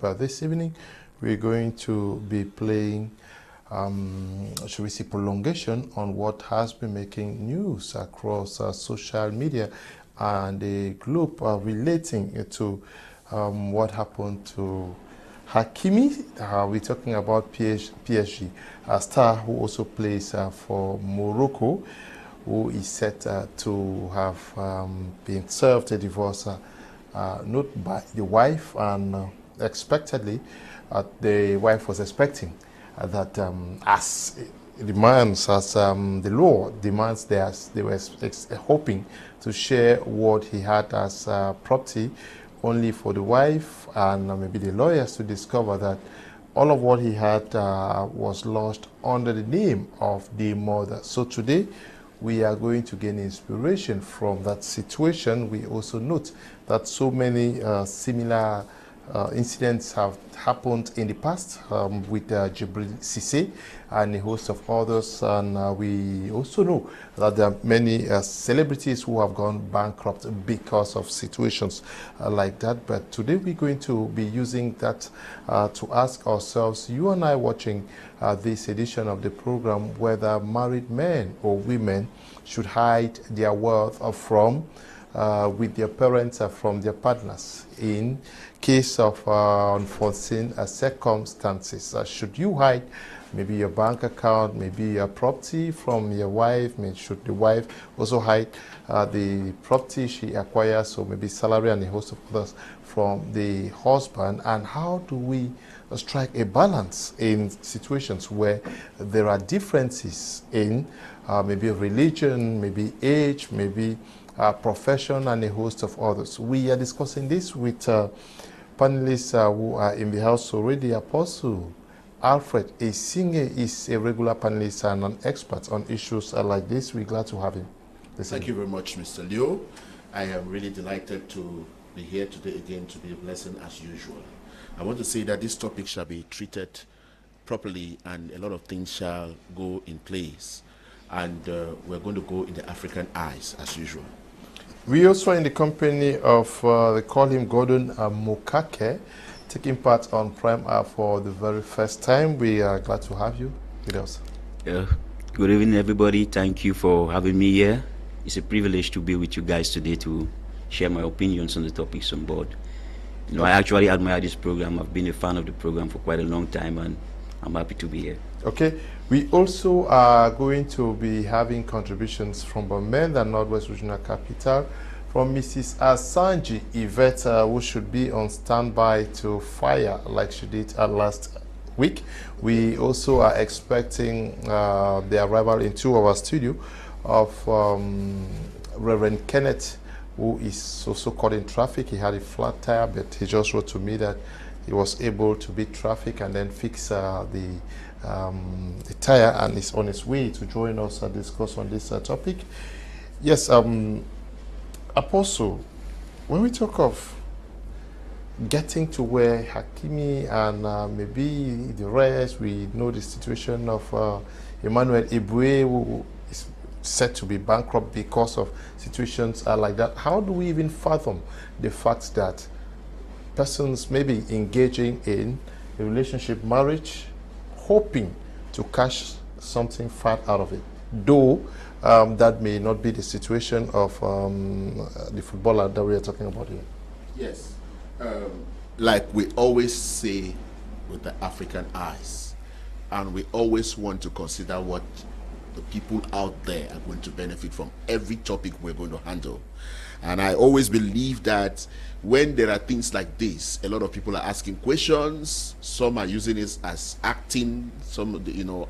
But this evening, we're going to be playing, should we say, prolongation on what has been making news across social media and the globe relating to what happened to Hakimi. We're talking about PSG, a star who also plays for Morocco, who is set to have been served a divorce not by the wife, and expectedly the wife was expecting that as demands, as the law demands, they were hoping to share what he had as property, only for the wife and maybe the lawyers to discover that all of what he had was lost under the name of the mother. So today we are going to gain inspiration from that situation. We also note that so many similar incidents have happened in the past with Jibril Cissé and a host of others, and we also know that there are many celebrities who have gone bankrupt because of situations like that. But today we're going to be using that to ask ourselves, you and I watching this edition of the program, whether married men or women should hide their wealth from with their parents from their partners in case of unforeseen circumstances. Should you hide maybe your bank account, maybe your property from your wife? Maybe should the wife also hide the property she acquires, or maybe salary and a host of others from the husband? And how do we strike a balance in situations where there are differences in maybe religion, maybe age, maybe profession, and a host of others? We are discussing this with panelists who are in the house already. Apostle Alfred Essingue is a regular panelist and an expert on issues like this. We're glad to have him. Thank you very much, Mr. Leo. I am really delighted to be here today again to be a blessing as usual. I want to say that this topic shall be treated properly and a lot of things shall go in place. And we're going to go in the African eyes as usual. We also are in the company of, they call him Gordon Mokake, taking part on Prime App for the very first time. We are glad to have you with us. Good evening, everybody. Thank you for having me here. It's a privilege to be with you guys today to share my opinions on the topics on board. You know, I actually admire this program. I've been a fan of the program for quite a long time, and I'm happy to be here. Okay. We also are going to be having contributions from Bamenda, the Northwest Regional Capital, from Mrs. Asanji Yvette, who should be on standby to fire like she did last week. We also are expecting the arrival into our studio of Rev Kenneth, who is also caught in traffic. He had a flat tire, but he just wrote to me that he was able to beat traffic and then fix the tire, and is on his way to join us and discuss on this topic. Yes, Apostle, when we talk of getting to where Hakimi and maybe the rest, we know the situation of Emmanuel Eboué, who is said to be bankrupt because of situations like that. How do we even fathom the fact that persons maybe engaging in a relationship, marriage, hoping to cash something fat out of it, though that may not be the situation of the footballer that we are talking about here? Yes. Like we always say with the African eyes, and we always want to consider what the people out there are going to benefit from every topic we're going to handle. And I always believe that when there are things like this, a lot of people are asking questions. Some are using it as acting, some,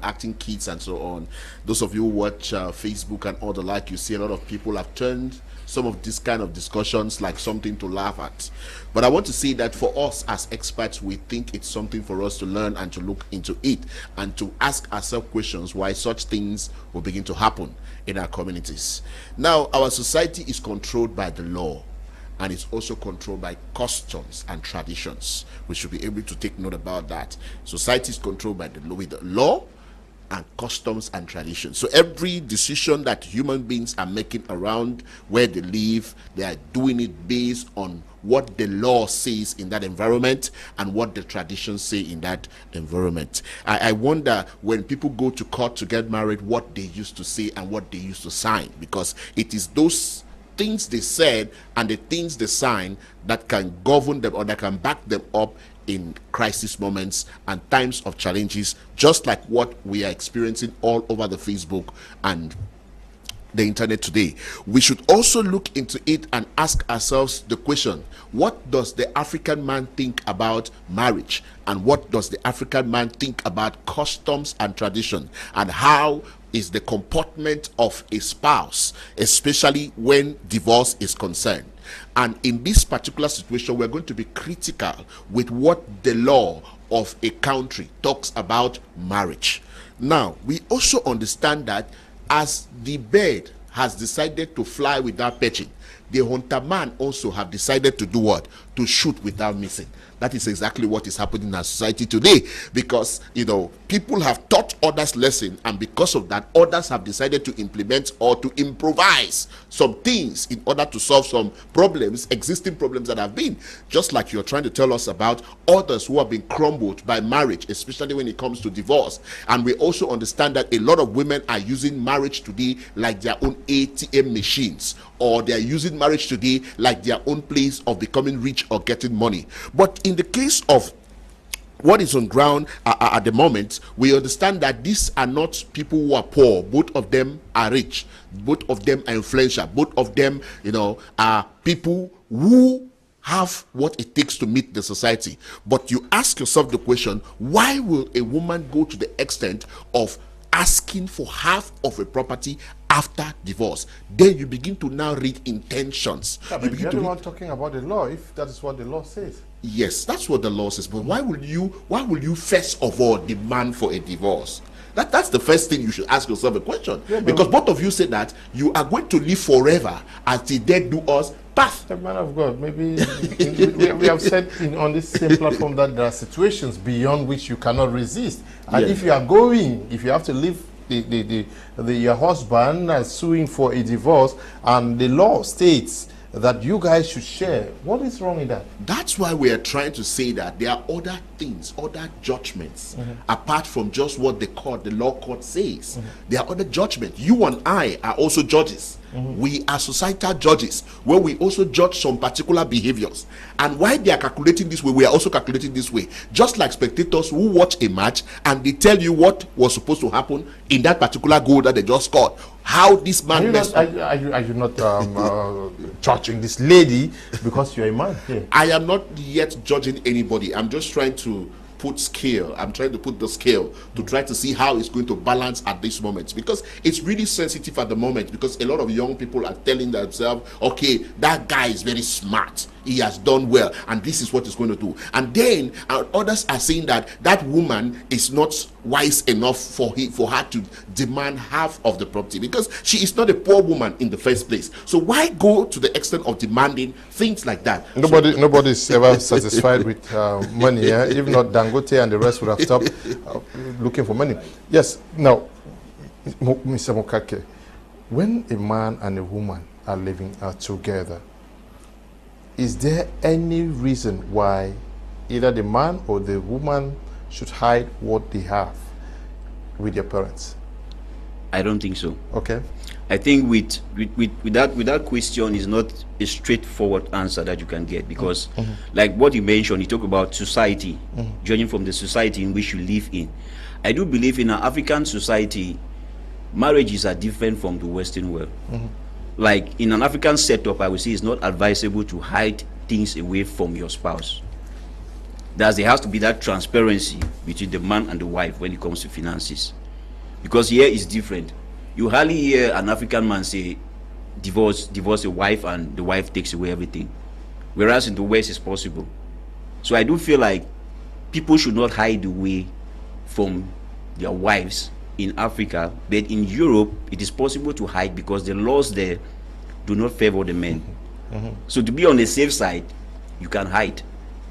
acting kits and so on. Those of you who watch Facebook and all the like, you see a lot of people have turned some of this kind of discussions like something to laugh at. But I want to say that for us as experts, we think it's something for us to learn and to look into it and to ask ourselves questions why such things will begin to happen in our communities. Now, our society is controlled by the law, and it's also controlled by customs and traditions. We should be able to take note about that. Society is controlled by the law, with the law, and customs and traditions. So every decision that human beings are making around where they live, they are doing it based on what the law says in that environment and what the traditions say in that environment. I wonder, when people go to court to get married, what they used to say and what they used to sign, because it is those things they said and the things they sign that can govern them or that can back them up in crisis moments and times of challenges, just like what we are experiencing all over the Facebook and the internet today. We should also look into it and ask ourselves the question, what does the African man think about marriage, and what does the African man think about customs and tradition, and how is the comportment of a spouse, especially when divorce is concerned. And in this particular situation, we're going to be critical with what the law of a country talks about marriage. Now, we also understand that as the bird has decided to fly without perching, the hunter man also have decided to do what? To shoot without missing. That is exactly what is happening in our society today, because, you know, people have taught others lesson, and because of that, others have decided to implement or to improvise some things in order to solve some problems, existing problems that have been. Just like you're trying to tell us about others who have been crumbled by marriage, especially when it comes to divorce. And we also understand that a lot of women are using marriage today like their own ATM machines, or they are using marriage today like their own place of becoming rich or getting money. But in the case of what is on ground at the moment, we understand that these are not people who are poor. Both of them are rich. Both of them are influential. Both of them, you know, are people who have what it takes to meet the society. But you ask yourself the question, why will a woman go to the extent of asking for half of a property after divorce? Then you begin to now read intentions. Yeah, but you're the one talking about the law, if that is what the law says. Yes, that's what the law says. But why will you first of all demand for a divorce? That's the first thing you should ask yourself a question. Yeah, because both of you said that you are going to live forever until death do us path. The man of God, maybe we have said on this same platform that there are situations beyond which you cannot resist. And if you are going, if you have to leave your husband suing for a divorce, and the law states that you guys should share, what is wrong with that? That's why we are trying to say that there are other things, other judgments, apart from just what the law court says. There are other judgments. You and I are also judges. We are societal judges, where we also judge some particular behaviors. And while they are calculating this way, we are also calculating this way. Just like spectators who watch a match and they tell you what was supposed to happen in that particular goal that they just scored. How this man are you not judging this lady because you're a man? Yeah. I am not yet judging anybody. I'm just trying to put scale. I'm trying to put the scale to try to see how it's going to balance at this moment, because it's really sensitive at the moment, because a lot of young people are telling themselves, okay, that guy is very smart, he has done well, and this is what he's going to do. And then others are saying that that woman is not wise enough for her to demand half of the property, because she is not a poor woman in the first place. So why go to the extent of demanding things like that? Nobody's ever satisfied with money. If not, Dangote and the rest would have stopped looking for money. Yes. Now, Mr. Mokake, when a man and a woman are living together, is there any reason why either the man or the woman should hide what they have with their parents? I don't think so. Okay. I think with that question is not a straightforward answer that you can get, because like what you mentioned, you talk about society, judging from the society in which you live in. I do believe in an African society, marriages are different from the Western world. Like in an African setup, I would say it's not advisable to hide things away from your spouse. There has to be that transparency between the man and the wife when it comes to finances. Because here is different. You hardly hear an African man say, divorce a wife and the wife takes away everything. Whereas in the West it's possible. So I do feel like people should not hide away from their wives in Africa, but in Europe it is possible to hide because the laws there do not favor the men. So to be on the safe side, you can hide.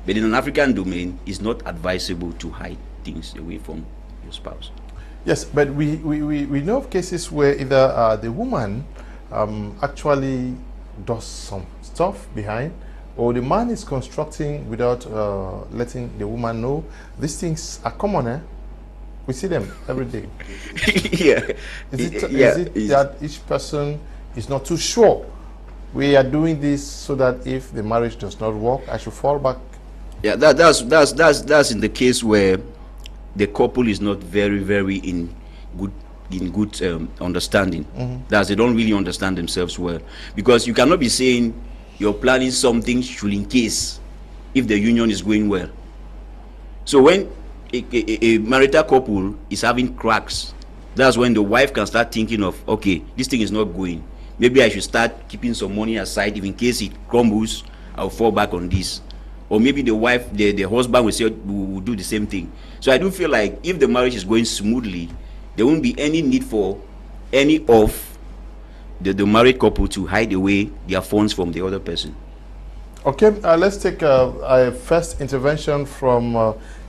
But in an African domain, it's not advisable to hide things away from your spouse. Yes, but we know of cases where either the woman actually does some stuff behind, or the man is constructing without letting the woman know. These things are common, eh? We see them every day. Yeah. Is it that each person is not too sure? We are doing this so that if the marriage does not work, I should fall back. Yeah, that's in the case where the couple is not very in good understanding. That they don't really understand themselves well, because you cannot be saying you're planning something should in case if the union is going well. So when a marital couple is having cracks, that's when the wife can start thinking of, okay, this thing is not going, maybe I should start keeping some money aside. If in case it crumbles, I'll fall back on this. Or maybe the wife, the husband will say, will do the same thing. So I do feel like if the marriage is going smoothly, there won't be any need for any of the married couple to hide away their funds from the other person. Okay, let's take a first intervention from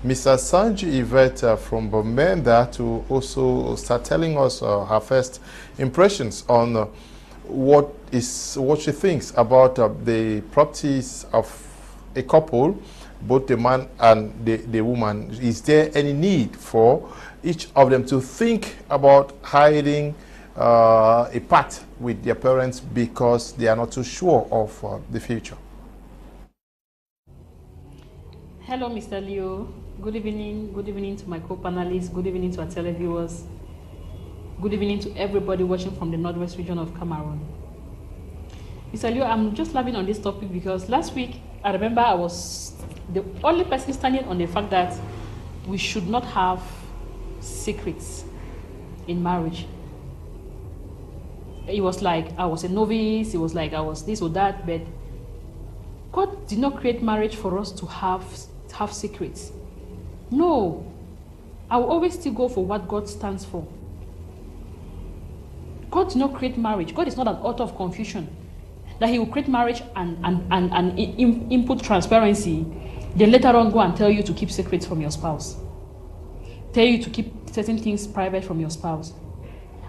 Mr. Asanji Yvette from Bomenda to also start telling us her first impressions on what she thinks about the properties of a couple, both the man and the woman. Is there any need for each of them to think about hiding a part with their parents because they are not too sure of the future? Hello, Mr. Leo. Good evening. Good evening to my co-panelists. Good evening to our televiewers. Good evening to everybody watching from the northwest region of Cameroon. Mr. Leo, I'm just laughing on this topic because last week, I remember I was the only person standing on the fact that we should not have secrets in marriage. It was like I was a novice, it was like I was this or that, but God did not create marriage for us to have secrets. No. I will always still go for what God stands for. God did not create marriage. God is not an author of confusion. That he will create marriage and input transparency, then later on go and tell you to keep secrets from your spouse. Tell you to keep certain things private from your spouse.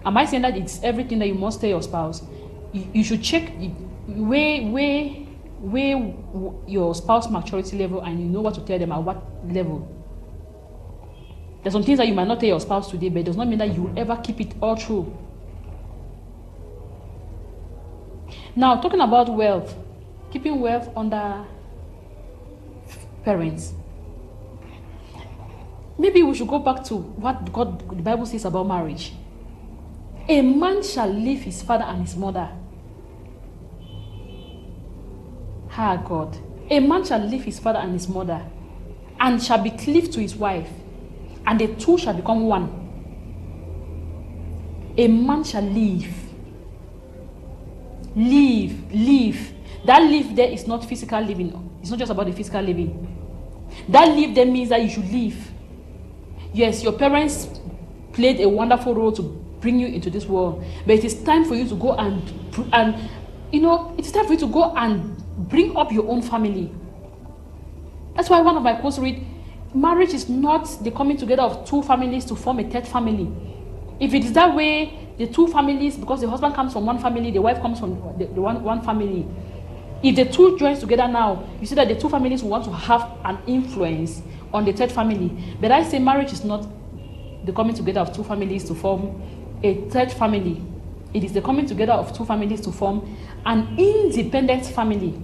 Am I saying that it's everything that you must tell your spouse? You should check where your spouse maturity level, and you know what to tell them at what level. There's some things that you might not tell your spouse today, but it does not mean that you will ever keep it all true. Now, talking about wealth, keeping wealth under parents. Maybe we should go back to what the Bible says about marriage. A man shall leave his father and his mother. God. A man shall leave his father and his mother, and shall be cleaved to his wife, and the two shall become one. A man shall leave. Leave. That leave there is not physical living. It's not just about the physical living. That leave there means that you should leave. Yes, your parents played a wonderful role to bring you into this world, but it is time for you to go and it's time for you to go and bring up your own family. That's why one of my quotes read, marriage is not the coming together of two families to form a third family. If it is that way, the two families, because the husband comes from one family, the wife comes from the one family. If the two joins together now, you see that the two families want to have an influence on the third family. But I say marriage is not the coming together of two families to form a third family. It is the coming together of two families to form an independent family.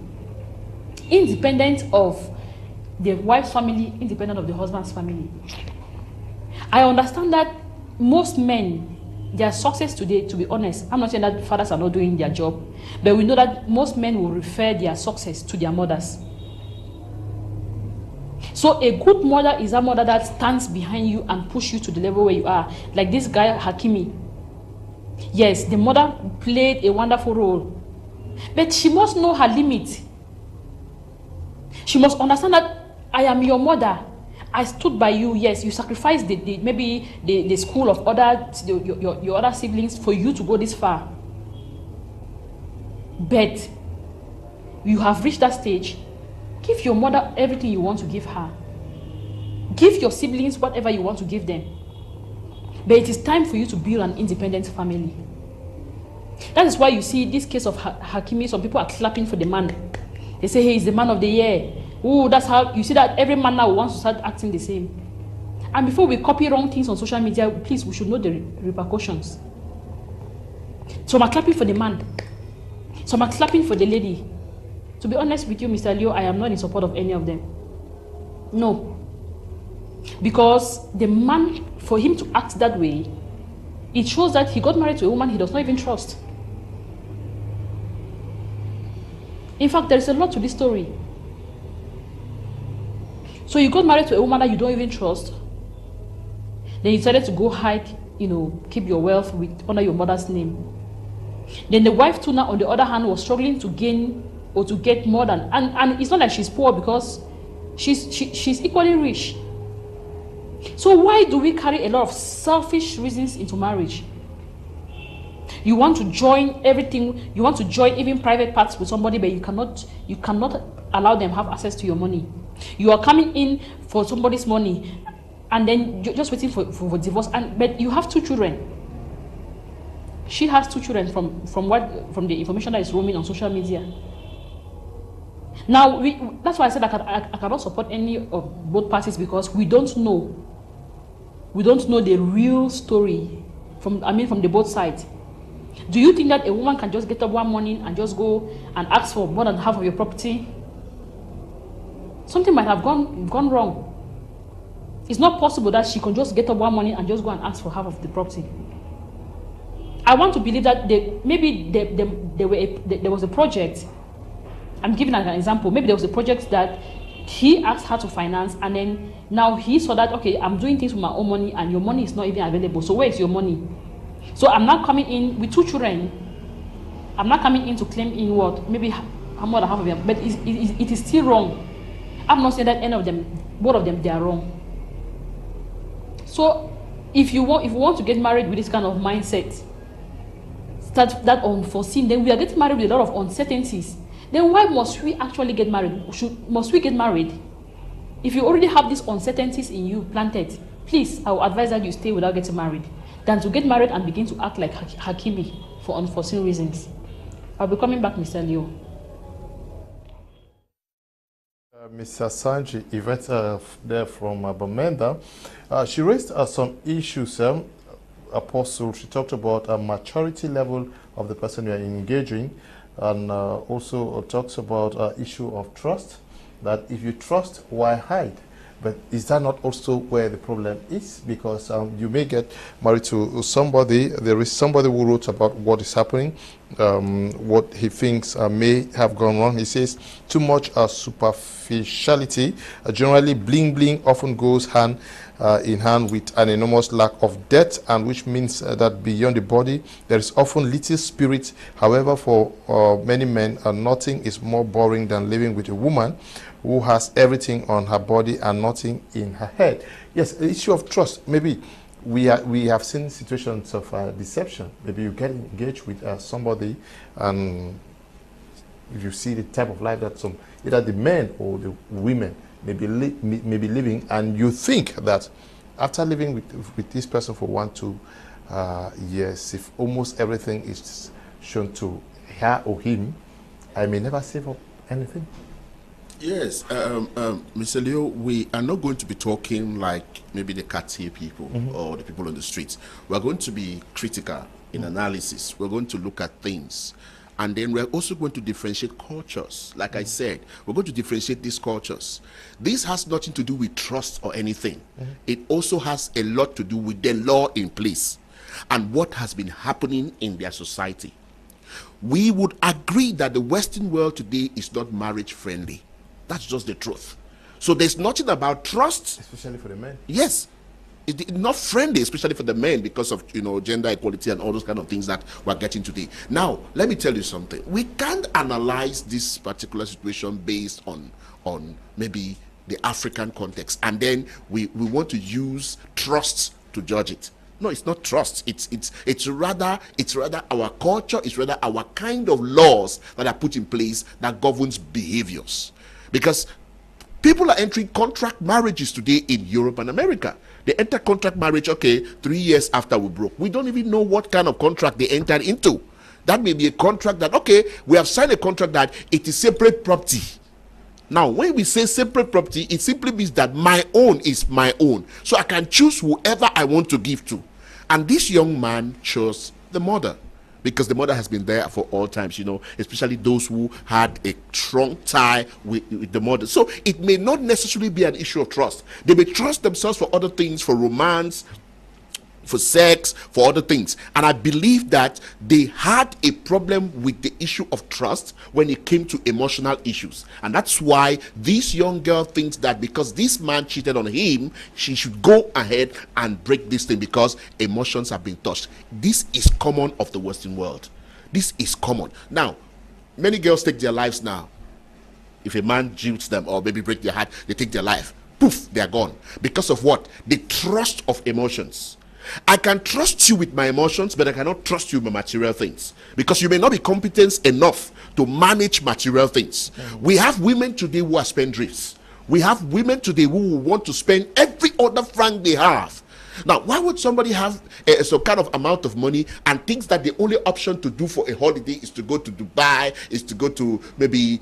Independent of the wife's family, independent of the husband's family. I understand that most men, their success today, to be honest, I'm not saying that fathers are not doing their job, but we know that most men will refer their success to their mothers. So a good mother is a mother that stands behind you and pushes you to the level where you are. Like this guy, Hakimi. Yes, the mother played a wonderful role, but she must know her limit. She must understand that I am your mother. I stood by you. Yes, you sacrificed maybe the school of your other siblings for you to go this far. But you have reached that stage. Give your mother everything you want to give her. Give your siblings whatever you want to give them. But it is time for you to build an independent family. That is why you see this case of Hakimi, some people are clapping for the man. They say, hey, he's the man of the year. Oh, that's how, you see that every man now wants to start acting the same. And before we copy wrong things on social media, please, we should know the repercussions. Some are clapping for the man. Some are clapping for the lady. To be honest with you, Mr. Leo, I am not in support of any of them. No. Because the man, for him to act that way, it shows that he got married to a woman he does not even trust. In fact, there is a lot to this story. So you got married to a woman that you don't even trust. Then you decided to go hide, keep your wealth under your mother's name. Then the wife too now, on the other hand, was struggling to gain or to get more than, and it's not like she's poor, because she's equally rich. So why do we carry a lot of selfish reasons into marriage? You want to join everything, you want to join even private parts with somebody, but you cannot allow them have access to your money. You are coming in for somebody's money, and then you're just waiting for divorce. But you have 2 children. She has 2 children from the information that is roaming on social media. Now, that's why I said I cannot support any of both parties, because we don't know. We don't know the real story from the both sides. Do you think that a woman can just get up one morning and just go and ask for more than half of your property? Something might have gone wrong. It's not possible that she can just get up one morning and just go and ask for half of the property. I want to believe that there was a project. I'm giving an example. Maybe there was a project that he asked her to finance, and then now he saw that, okay, I'm doing things with my own money and your money is not even available. So where is your money? So I'm not coming in with 2 children. I'm not coming in to claim in what? Maybe more than half of them. But it is still wrong. I'm not saying that any of them, both of them, they are wrong. So if you want to get married with this kind of mindset, that unforeseen, then we are getting married with a lot of uncertainties. Then why must we actually get married? Must we get married? If you already have these uncertainties in you planted, please, I will advise that you stay without getting married, than to get married and begin to act like Hakimi for unforeseen reasons. I'll be coming back, Mr. Leo. Ms. Asanji Yvette, there from Bamenda, she raised some issues. Apostle, she talked about a maturity level of the person you are engaging, and also talks about issue of trust, that if you trust, why hide? But is that not also where the problem is? Because you may get married to somebody, there is somebody who wrote about what is happening, what he thinks may have gone wrong. He says, too much superficiality, generally bling bling often goes hand in hand with an enormous lack of depth, and which means that beyond the body, there is often little spirit. However, for many men, nothing is more boring than living with a woman who has everything on her body and nothing in her head. Yes, the issue of trust. Maybe we have seen situations of deception. Maybe you get engaged with somebody, and if you see the type of life that either the men or the women may be living, and you think that after living with this person for 1-2 years, if almost everything is shown to her or him, I may never save up anything. Yes, Mr. Leo, we are not going to be talking like maybe the Thier people or the people on the streets. We're going to be critical in analysis. We're going to look at things. And then we're also going to differentiate cultures. Like I said, we're going to differentiate these cultures. This has nothing to do with trust or anything. It also has a lot to do with the law in place and what has been happening in their society. We would agree that the Western world today is not marriage friendly. That's just the truth. So there's nothing about trust. Especially for the men. Yes. It's not friendly, especially for the men, because of gender equality and all those kind of things that we're getting today. Now, let me tell you something. We can't analyze this particular situation based on maybe the African context, and then we want to use trust to judge it. No, it's not trust. It's rather our culture. It's rather our kind of laws that are put in place that governs behaviors. Because People are entering contract marriages today in Europe and America. They enter contract marriage, okay, 3 years after we broke. We don't even know what kind of contract they entered into. That may be a contract that, okay, we have signed a contract that it is separate property. Now, when we say separate property, it simply means that my own is my own. So I can choose whoever I want to give to. And this young man chose the mother, because the mother has been there for all times, you know, especially those who had a strong tie with the mother. So it may not necessarily be an issue of trust. They may trust themselves for other things, for romance, for sex, for other things. And I believe that they had a problem with the issue of trust when it came to emotional issues. And that's why this young girl thinks that because this man cheated on him, she should go ahead and break this thing because emotions have been touched. This is common of the Western world. This is common. Now, many girls take their lives now. If a man jilts them or maybe break their heart, they take their life. Poof, they are gone. Because of what? The trust of emotions. I can trust you with my emotions, but I cannot trust you with material things, because you may not be competent enough to manage material things. We have women today who are spendthrifts. We have women today who want to spend every other franc they have. Now, why would somebody have some kind of amount of money and thinks that the only option to do for a holiday is to go to Dubai, is to go to maybe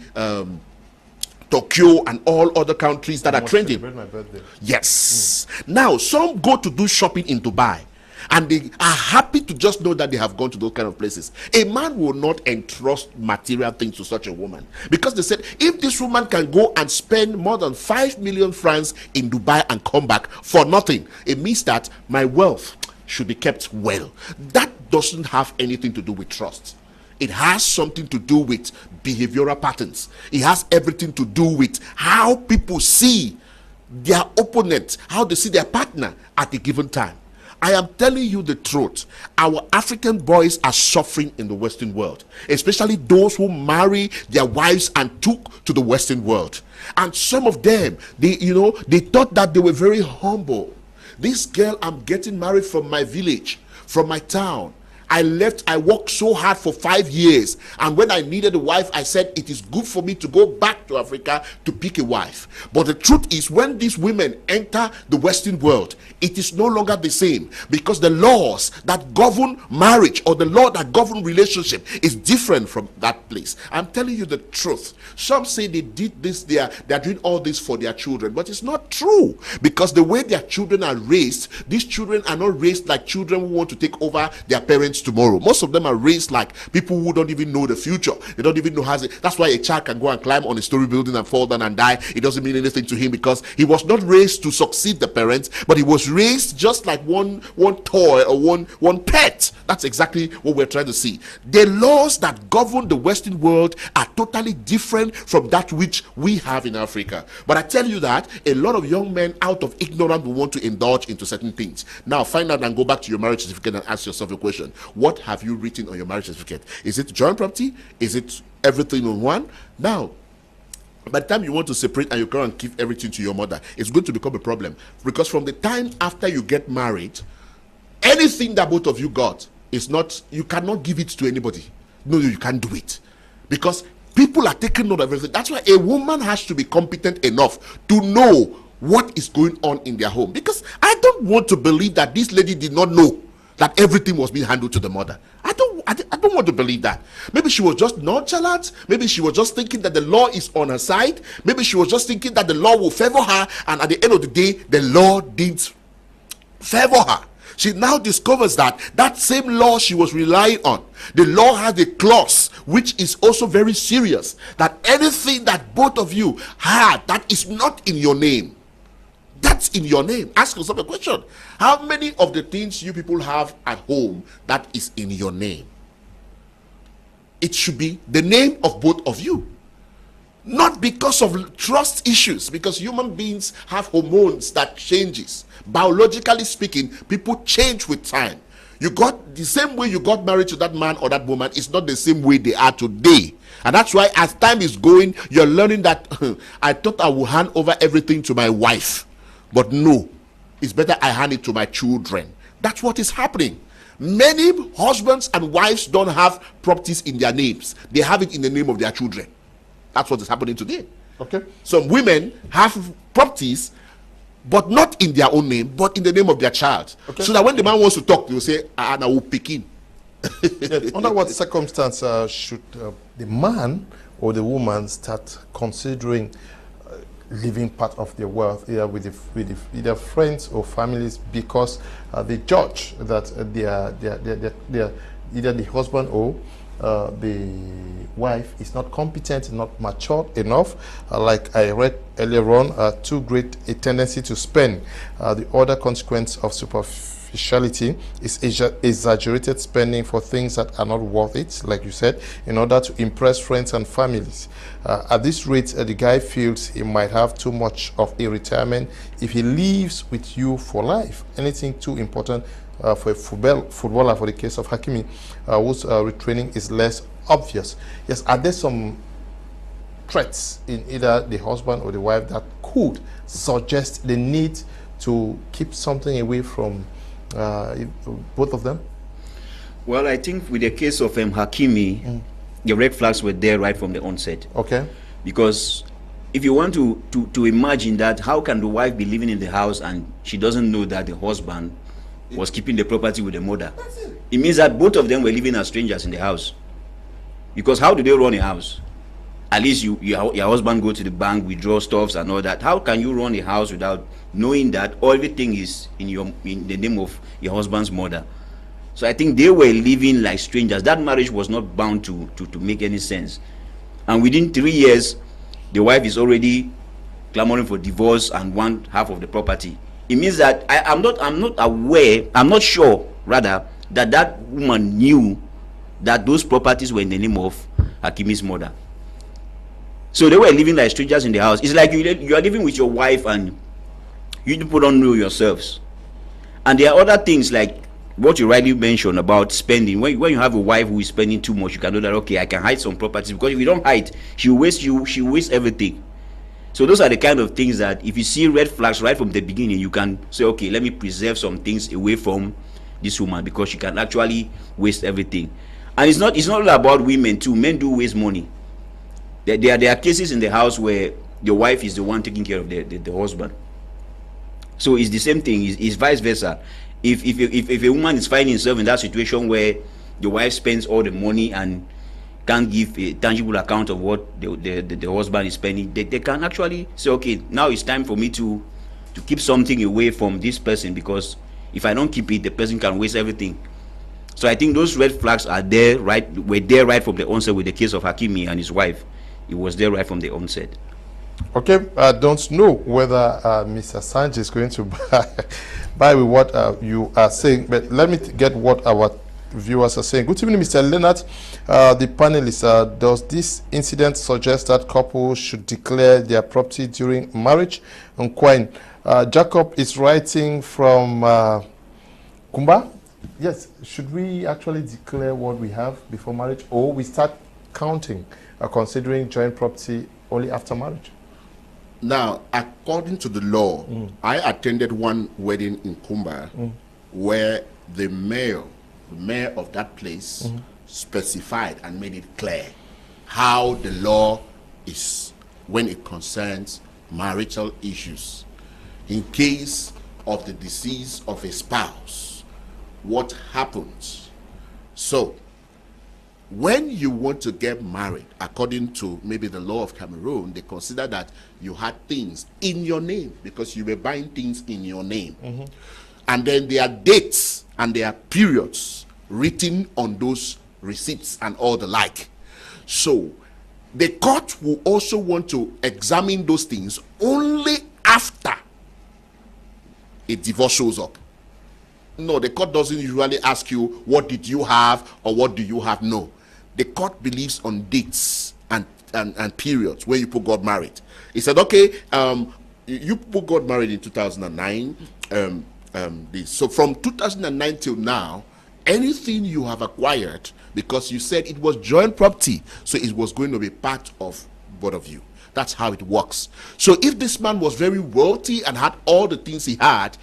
Tokyo and all other countries that are trending? My birthday. Yes. Now, some go to do shopping in Dubai and they are happy to just know that they have gone to those kind of places. A man will not entrust material things to such a woman, because they said if this woman can go and spend more than 5 million francs in Dubai and come back for nothing, it means that my wealth should be kept well. That doesn't have anything to do with trust. It has something to do with behavioral patterns. It has everything to do with how people see their opponent, how they see their partner at a given time. I am telling you the truth. Our African boys are suffering in the Western world, especially those who marry their wives and took to the Western world. And some of them, they thought that they were very humble. This girl, I'm getting married from my village, from my town. I worked so hard for 5 years, and when I needed a wife, I said it is good for me to go back to Africa to pick a wife. But the truth is, when these women enter the Western world, it is no longer the same, because the laws that govern marriage or the law that govern relationship is different from that place. I'm telling you the truth. Some say they did this, they are doing all this for their children, but it's not true, because the way their children are raised, these children are not raised like children who want to take over their parents tomorrow. Most of them are raised like people who don't even know the future. They don't even know how. That's why a child can go and climb on a story building and fall down and die. It doesn't mean anything to him, because he was not raised to succeed the parents, but he was raised just like one toy or one pet. That's exactly what we're trying to see. The laws that govern the Western world are totally different from that which we have in Africa. But I tell you that a lot of young men, out of ignorance, will want to indulge into certain things. Now find out and go back to your marriage certificate and ask yourself a question. What have you written on your marriage certificate? Is it joint property? Is it everything on one? Now, by the time you want to separate and you go and give everything to your mother, it's going to become a problem. Because from the time after you get married, anything that both of you got is not, you cannot give it to anybody. No, you can't do it. Because people are taking note of everything. That's why a woman has to be competent enough to know what is going on in their home. Because I don't want to believe that this lady did not know that everything was being handled to the mother. I don't want to believe that. Maybe she was just nonchalant. Maybe she was just thinking that the law is on her side. Maybe she was just thinking that the law will favor her, and at the end of the day, the law didn't favor her. She now discovers that that same law she was relying on, the law has a clause which is also very serious, that anything that both of you had that is not in your name, that's in your name. Ask yourself a question. How many of the things you people have at home that is in your name? It should be the name of both of you. Not because of trust issues, because human beings have hormones that changes. Biologically speaking, people change with time. You got the same way you got married to that man or that woman is not the same way they are today. And that's why as time is going, you're learning that I thought I would hand over everything to my wife. But no, it's better I hand it to my children. That's what is happening. Many husbands and wives don't have properties in their names. They have it in the name of their children. That's what is happening today. Okay. Some women have properties, but not in their own name, but in the name of their child. Okay. So that when the man wants to talk, they will say, and I will pick in. Yes. Under what circumstance should the man or the woman start considering leaving part of their wealth either with either friends or families because they judge that they are either the husband or the wife is not competent, not mature enough. Like I read earlier on, too great a tendency to spend. The other consequence of superficiality is exaggerated spending for things that are not worth it, like you said, in order to impress friends and families. At this rate, the guy feels he might have too much of a retirement if he lives with you for life. Anything too important for a footballer, for the case of Hakimi, whose retraining is less obvious. Yes, are there some threats in either the husband or the wife that could suggest the need to keep something away from both of them? Well, I think with the case of Hakimi, the red flags were there right from the onset. Okay. Because if you want to imagine that, how can the wife be living in the house and she doesn't know that the husband was keeping the property with the mother? It means that both of them were living as strangers in the house. Because how do they run a house? At least your husband go to the bank, withdraw stuffs and all that. How can you run a house without knowing that everything is in the name of your husband's mother? So I think they were living like strangers. That marriage was not bound to make any sense. And within 3 years, the wife is already clamoring for divorce and want half of the property. It means that I'm not sure that woman knew that those properties were in the name of Hakimi's mother. So they were living like strangers in the house. It's like you are living with your wife and you people don't know yourselves. And there are other things like what you rightly mentioned about spending. When you have a wife who is spending too much, you can know that, okay, I can hide some properties, because if you don't hide, she wastes everything. So those are the kind of things that if you see red flags right from the beginning, you can say, okay, let me preserve some things away from this woman, because she can actually waste everything. And it's not all about women too. Men do waste money. There are cases in the house where the wife is the one taking care of the husband. So it's the same thing. It's vice versa. If a woman is finding herself in that situation where the wife spends all the money and can't give a tangible account of what the husband is spending, they can actually say, okay, now it's time for me to keep something away from this person, because if I don't keep it, the person can waste everything. So I think those red flags were there right from the onset with the case of Hakimi and his wife. It was there right from the onset. Okay, I don't know whether Mr. Asanji is going to buy with what you are saying, but let me get what our viewers are saying. Good evening, Mr. Leonard, the panelists. Does this incident suggest that couples should declare their property during marriage? And Quine, Jacob is writing from Kumba. Yes, should we actually declare what we have before marriage, or we start counting, considering joint property only after marriage? Now, according to the law, I attended one wedding in Kumba where the mayor of that place specified and made it clear how the law is when it concerns marital issues. In case of the decease of a spouse, what happens? So, when you want to get married, according to maybe the law of Cameroon, they consider that you had things in your name because you were buying things in your name. And then there are dates and there are periods written on those receipts and all the like. So the court will also want to examine those things only after a divorce shows up. No, the court doesn't usually ask you, what did you have or what do you have? No. The court believes on dates and periods where you people got married. He said, okay, you people got married in 2009. So from 2009 till now, anything you have acquired, because you said it was joint property, so it was going to be part of both of you. That's how it works. So if this man was very wealthy and had all the things he had,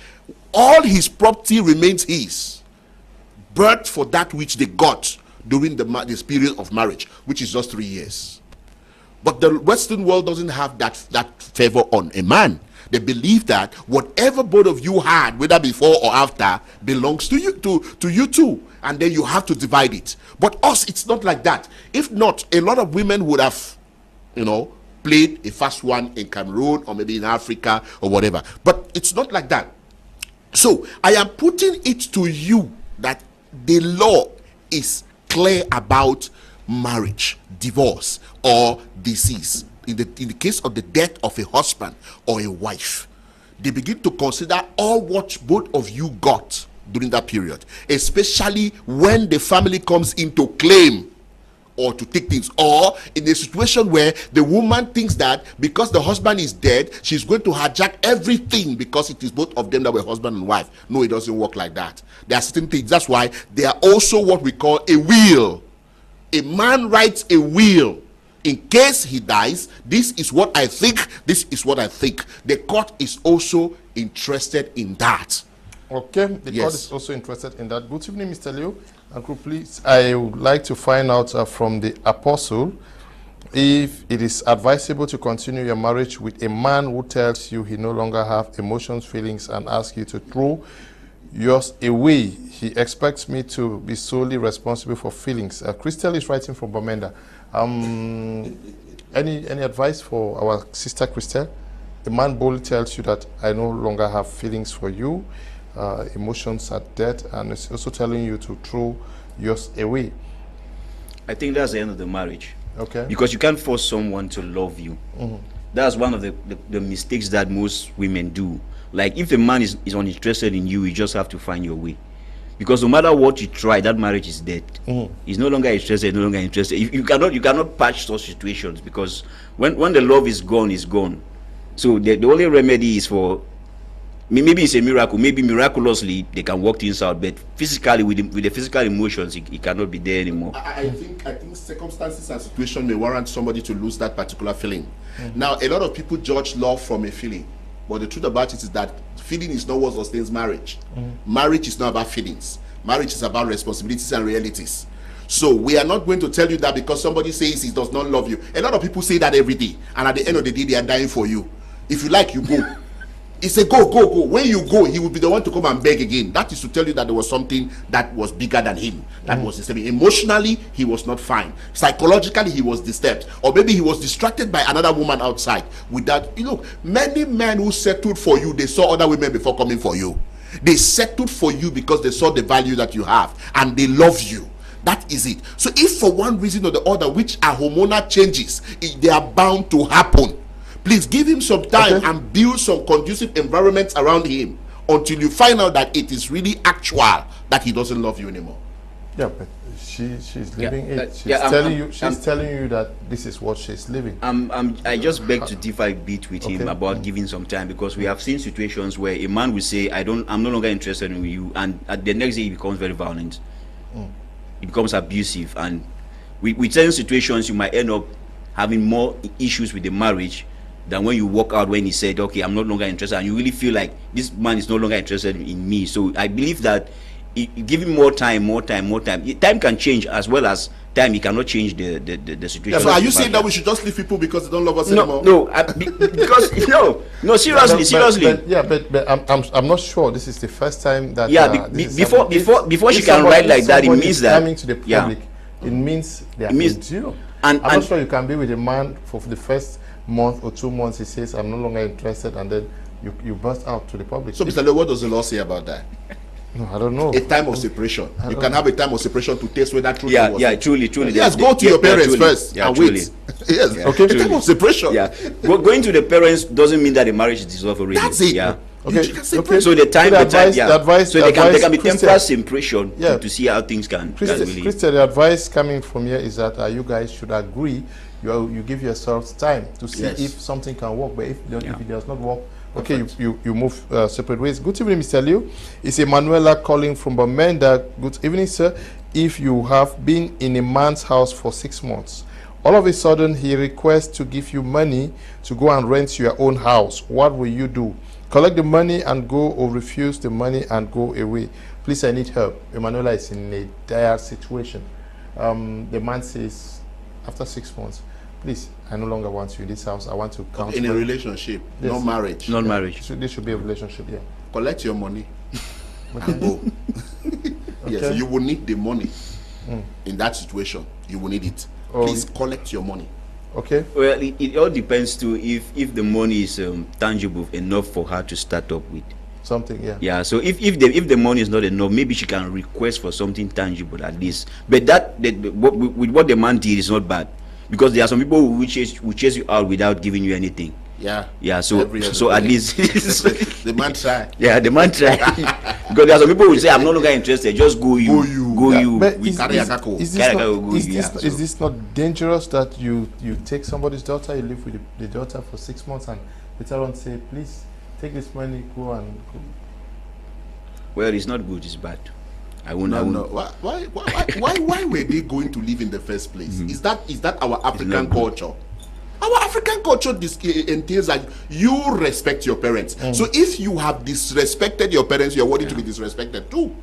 all his property remains his, but for that which they got during this period of marriage, which is just 3 years. But the Western world doesn't have that favor on a man. They believe that whatever both of you had, whether before or after, belongs to you, to you too, and then you have to divide it. But us, it's not like that. If not, a lot of women would have, played a first one in Cameroon or maybe in Africa or whatever. But it's not like that. So I am putting it to you that the law is clear about marriage, divorce, or decease. In the case of the death of a husband or a wife, they begin to consider all what both of you got during that period, especially when the family comes in to claim or to take things, or in a situation where the woman thinks that because the husband is dead, she's going to hijack everything because it is both of them that were husband and wife. No, it doesn't work like that. There are certain things. That's why they are also what we call a will. A man writes a will. In case he dies, this is what I think, this is what I think. The court is also interested in that. Okay, the court is also interested in that. Good evening, Mr. Leo. Uncle, please, I would like to find out from the apostle if it is advisable to continue your marriage with a man who tells you he no longer have emotions, feelings, and asks you to throw yours away. He expects me to be solely responsible for feelings. Crystal is writing from Bamenda. Any advice for our sister Crystal? A man boldly tells you that I no longer have feelings for you, emotions are dead, and it's also telling you to throw yours away. I think that's the end of the marriage. Okay. Because you can't force someone to love you. That's one of the mistakes that most women do. Like, if a man is uninterested in you, you just have to find your way. Because no matter what you try, that marriage is dead. He's no longer interested, no longer interested. You cannot patch those situations, because when the love is gone, it's gone. So the only remedy is for, maybe it's a miracle, maybe miraculously they can work things out, but physically, with the physical emotions, it cannot be there anymore. I think circumstances and situation may warrant somebody to lose that particular feeling. Now, a lot of people judge love from a feeling, but the truth about it is that feeling is not what sustains marriage. Marriage is not about feelings. Marriage is about responsibilities and realities. So we are not going to tell you that because somebody says he does not love you. A lot of people say that every day, and at the end of the day, they are dying for you. If you like, you go. It's a go. When you go, he will be the one to come and beg again. That is to tell you that there was something that was bigger than him, that was disturbing. Emotionally, he was not fine. Psychologically, he was disturbed. Or maybe he was distracted by another woman outside. Without, many men who settled for you, they saw other women before coming for you. They settled for you because they saw the value that you have, and they love you. That is it. So if for one reason or the other, which are hormonal changes, they are bound to happen, please give him some time and build some conducive environments around him until you find out that it is really actual that he doesn't love you anymore. Yeah, but she's living it. She's telling you that this is what she's living. I just beg to differ a bit with him about giving some time, because we have seen situations where a man will say, I'm no longer interested in you, and at the next day he becomes very violent. He becomes abusive, and with certain situations you might end up having more issues with the marriage than when you walk out when he said, okay, I'm no longer interested, and you really feel like this man is no longer interested in me. So I believe that give him more time. Time can change, as well as time he cannot change the situation. Yeah, so are you saying that we should just leave people because they don't love us anymore? No, because seriously. But I'm not sure this is the first time that. Yeah, before she can write like that, it means that coming to the public. It means they are due. And I'm not sure you can be with a man for the first month or 2 months. He says, I'm no longer interested, and then you burst out to the public. So, Mr. Leo, what does the law say about that? No, I don't know. A time of separation. You can have a time of separation to taste whether truly was. Yeah, truly. Yes, go to your parents first and wait. Yes, okay. A time of separation. Yeah, going to the parents doesn't mean that the marriage is dissolved already. That's it. Yeah. Okay. So the advice, they can be temporary impression to see how things can really. Christian, the advice coming from here is that you guys should agree. You give yourselves time to see if something can work, but if it does not work, okay, you move separate ways. Good evening, Mr. Liu. It's Emanuela calling from Bamenda. Good evening, sir. If you have been in a man's house for 6 months, all of a sudden he requests to give you money to go and rent your own house, what will you do? Collect the money and go, or refuse the money and go away? Please, I need help. Emanuela is in a dire situation. The man says, after 6 months, please, I no longer want you in this house. I want to count. In a relationship, Yes. no marriage. Not marriage. So this should be a relationship, yeah. Collect your money and go. Yes, Okay. you will need the money in that situation. You will need it. Oh. Please collect your money. Okay. Well, it all depends too if the money is tangible enough for her to start up with. Something, yeah. Yeah, so if the money is not enough, maybe she can request for something tangible at least. But with what the man did is not bad, because there are some people who chase you out without giving you anything. Yeah. So at least the man try. yeah, the man try. Because there are some people who say I'm no longer interested. Just go you. Yeah, but We carry a kako. is this not dangerous that you take somebody's daughter, you live with the daughter for 6 months, and later on say, please take this money, go and go. Well, it's not good. It's bad. I won't. No. Why were they going to live in the first place? Is that our African culture? Our African culture entails that you respect your parents. So if you have disrespected your parents, you are worthy to be disrespected too.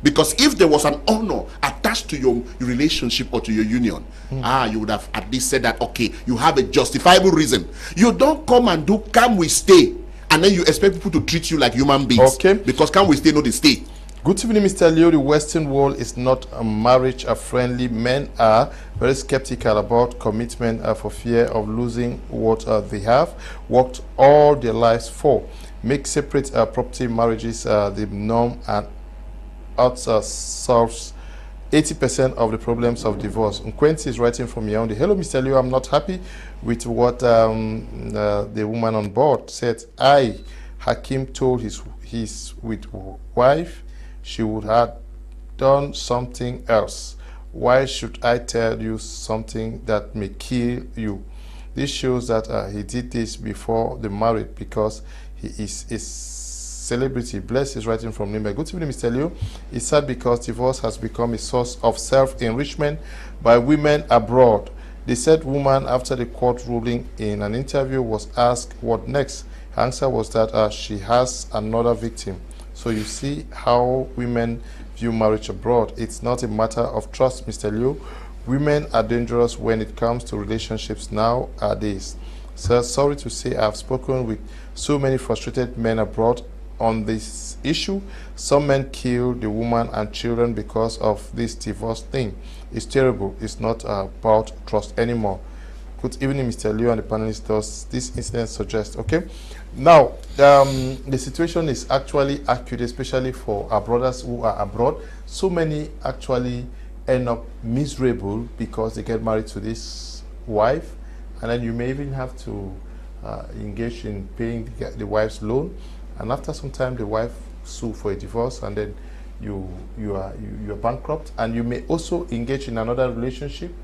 Because if there was an honor attached to your relationship or to your union, you would have at least said that, okay, you have a justifiable reason. You don't come and do "come we stay" and then you expect people to treat you like human beings. Okay. Because "come we stay" no they stay. Good evening, Mr. Leo. The Western world is not a marriage friendly. Men are very skeptical about commitment for fear of losing what they have worked all their lives for. Make separate property marriages the norm, and solves 80% of the problems of divorce. Quincy is writing from Yaoundé. Hello, Mr. Leo. I'm not happy with what the woman on board said. Hakim told his with wife she would have done something else. Why should I tell you something that may kill you? This shows that he did this before the marriage because he is a celebrity. Bless is writing from Limbe. Good evening, Mr. Leo. It's sad because divorce has become a source of self-enrichment by women abroad. The said woman, after the court ruling in an interview, was asked what next. Her answer was that she has another victim. So you see how women view marriage abroad. It's not a matter of trust, Mr. Leo. Women are dangerous when it comes to relationships nowadays. So sorry to say I've spoken with so many frustrated men abroad on this issue. Some men kill the woman and children because of this divorce thing. It's terrible. It's not about trust anymore. Good evening, Mr. Leo and the panelists. Does this incident suggest? Okay. Now, the situation is actually acute, especially for our brothers who are abroad. So many actually end up miserable because they get married to this wife, and then you may even have to engage in paying the wife's loan, and after some time the wife sue for a divorce, and then you're bankrupt, and you may also engage in another relationship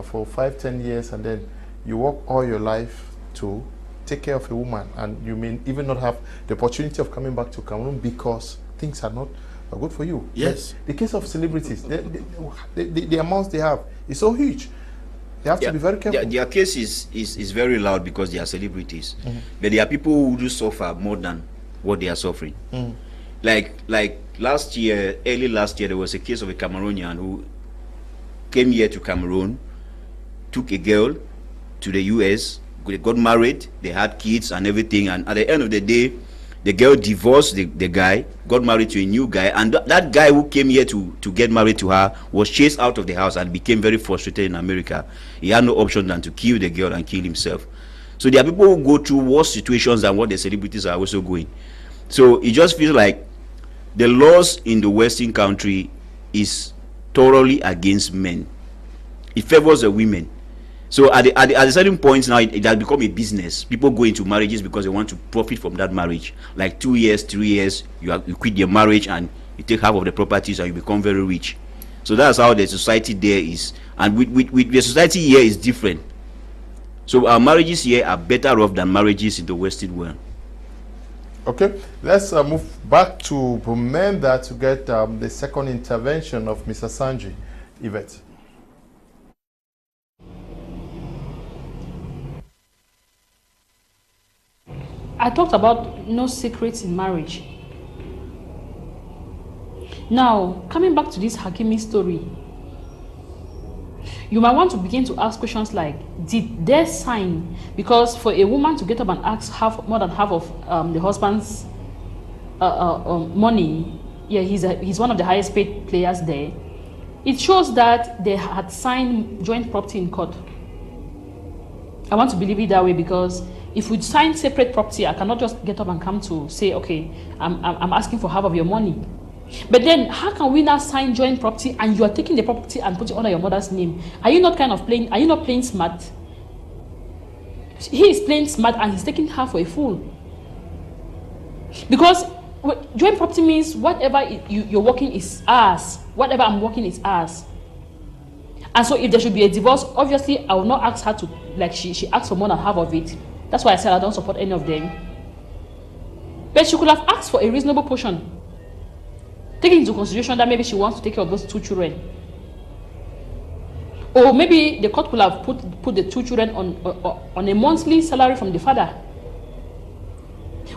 for 5-10 years, and then you work all your life to take care of a woman, and you may even not have the opportunity of coming back to Cameroon because things are not good for you. Yes. But the case of celebrities, the amounts they have is so huge. They have to be very careful. Their case is very loud because they are celebrities. But there are people who do suffer more than what they are suffering. Like last year, early last year, there was a case of a Cameroonian who came here to Cameroon, took a girl to the US, they got married, they had kids and everything, and at the end of the day, the girl divorced the guy, got married to a new guy, and that guy who came here to get married to her was chased out of the house and became very frustrated in America. He had no option than to kill the girl and kill himself. So there are people who go through worse situations than what the celebrities are also going. So it just feels like the laws in the Western country is thoroughly against men. It favors the women. So at a certain point now, it has become a business. People go into marriages because they want to profit from that marriage. Like 2 years, 3 years, you quit your marriage and you take half of the properties and you become very rich. So that's how the society there is. And with the society here is different. So our marriages here are better off than marriages in the Western world. Okay, let's move back to Bumenda to get the second intervention of Mr. Asanji Yvette. I talked about no secrets in marriage. Now, coming back to this Hakimi story, You might want to begin to ask questions like, did they sign? Because for a woman to get up and ask more than half of the husband's money, yeah, he's one of the highest paid players there. It shows that they had signed joint property in court. I want to believe it that way, because if we sign separate property, I cannot just get up and come to say, okay, I'm asking for half of your money. But then how can we now sign joint property and you are taking the property and put it under your mother's name? Are you not playing smart? He is playing smart and he's taking her for a fool. Because joint property means whatever you're working is ours. Whatever I'm working is ours. And so if there should be a divorce, obviously I will not ask her to, like she asked for more than half of it. That's why I said I don't support any of them. But she could have asked for a reasonable portion, taking into consideration that maybe she wants to take care of those 2 children. Or maybe the court could have put the 2 children on a monthly salary from the father.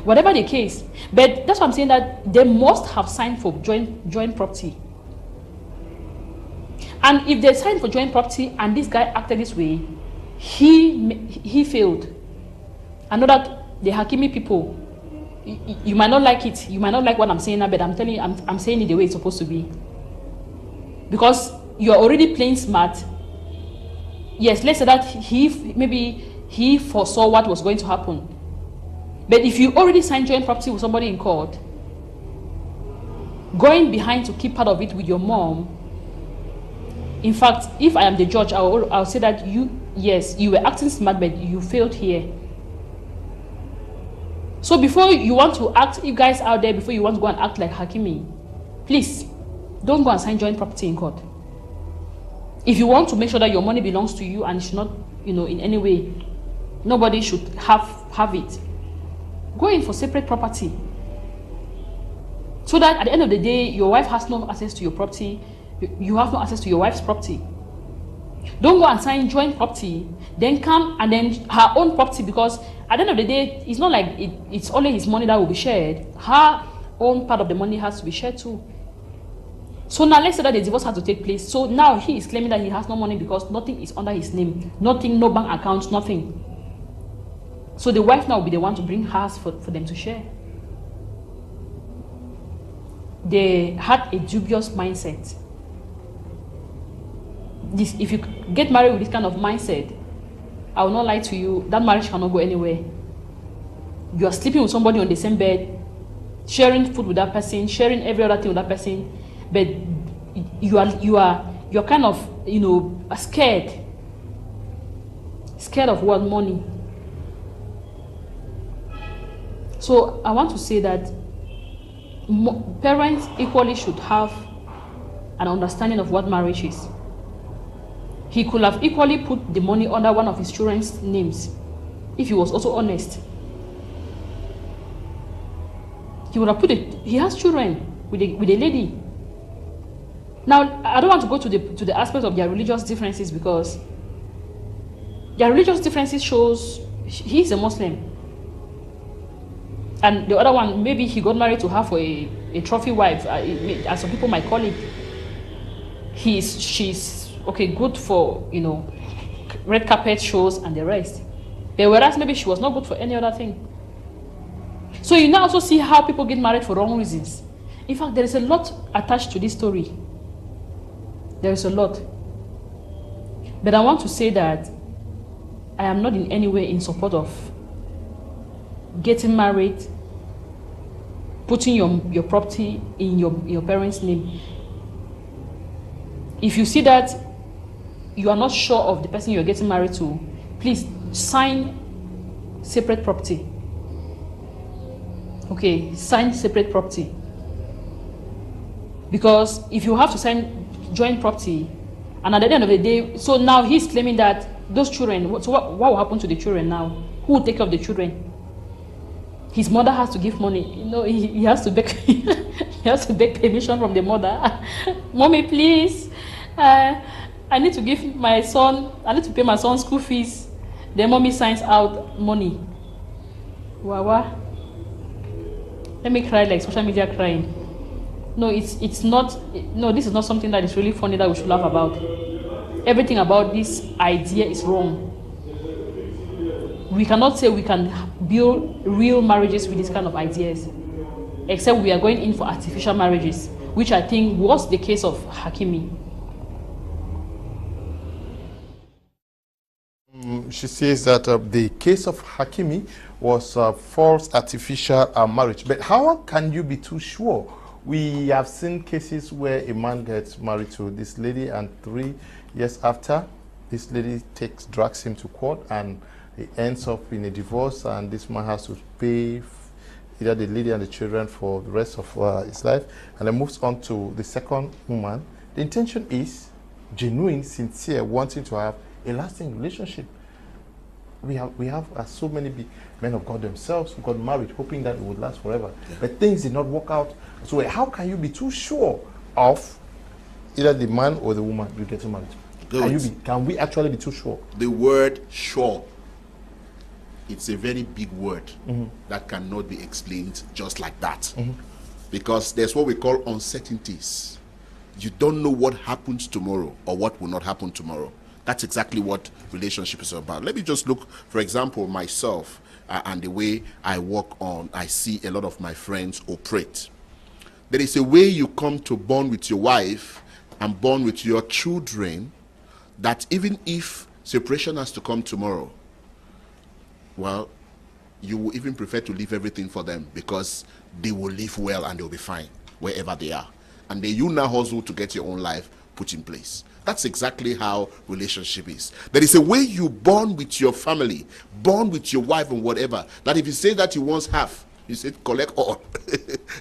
Whatever the case. But that's why I'm saying that they must have signed for joint property. And if they signed for joint property and this guy acted this way, he failed. I know that the Hakimi people, you might not like it. You might not like what I'm saying now, but I'm telling you, I'm saying it the way it's supposed to be. Because you're already playing smart. Yes, let's say that maybe he foresaw what was going to happen. But if you already signed joint property with somebody in court, going behind to keep part of it with your mom, in fact, if I am the judge, I'll say that you were acting smart, but you failed here. So before you want to act, you guys out there, before you want to go and act like Hakimi, please, don't go and sign joint property in court. If you want to make sure that your money belongs to you and it should not, in any way, nobody should have it, go in for separate property. So that at the end of the day, your wife has no access to your property, you have no access to your wife's property. Don't go and sign joint property, then come and then her own property, because at the end of the day, it's not like it's only his money that will be shared. Her own part of the money has to be shared too. So now let's say that the divorce has to take place. So now he is claiming that he has no money because nothing is under his name. Nothing, no bank accounts, nothing. So the wife now will be the one to bring hers for them to share. They had a dubious mindset. If you get married with this kind of mindset, I will not lie to you, that marriage cannot go anywhere. You are sleeping with somebody on the same bed, sharing food with that person, sharing every other thing with that person, but you're kind of scared of what? Money. So I want to say that parents equally should have an understanding of what marriage is. He could have equally put the money under one of his children's names if he was also honest. He would have put it. He has children with a lady. Now, I don't want to go to the aspect of their religious differences, because their religious differences shows he's a Muslim, and the other one, maybe he got married to her for a trophy wife, as some people might call it. She's okay, good for red carpet shows and the rest, but whereas maybe she was not good for any other thing. So you now also see how people get married for wrong reasons. In fact, there is a lot attached to this story. There is a lot. But I want to say that I am not in any way in support of getting married, putting your property in your parents' name. If you see that you are not sure of the person you're getting married to, please sign separate property. Okay, sign separate property. Because if you have to sign joint property, and at the end of the day, so now he's claiming that those children, so what will happen to the children now? Who will take care of the children? His mother has to give money. He has to beg he has to beg permission from the mother. Mommy, please, I need to give my son, I need to pay my son's school fees. Then mommy signs out money. Wawa. Let me cry like social media crying. No, it's not. No, this is not something that is really funny that we should laugh about. everything about this idea is wrong. We cannot say we can build real marriages with this kind of ideas, except we are going in for artificial marriages, which I think was the case of Hakimi. She says that the case of Hakimi was false artificial marriage. But how can you be too sure? We have seen cases where a man gets married to this lady, and 3 years after, this lady drags him to court, and he ends up in a divorce, and this man has to pay either the lady and the children for the rest of his life, and then moves on to the second woman. The intention is genuine, sincere, wanting to have a lasting relationship. We have so many big men of God themselves who got married hoping that it would last forever. Yeah. But things did not work out. So how can you be too sure of either the man or the woman you get married? Can we actually be too sure? The word sure, it's a very big word that cannot be explained just like that. Because there's what we call uncertainties. You don't know what happens tomorrow or what will not happen tomorrow. That's exactly what relationship is about. Let me just look, for example, myself and the way I work on, I see a lot of my friends operate. There is a way you come to bond with your wife and bond with your children that even if separation has to come tomorrow, well, you will even prefer to leave everything for them because they will live well and they'll be fine wherever they are. And then you now hustle to get your own life put in place. That's exactly how relationship is. There is a way you bond with your family, bond with your wife and whatever, that if you say that you want half, you say collect all.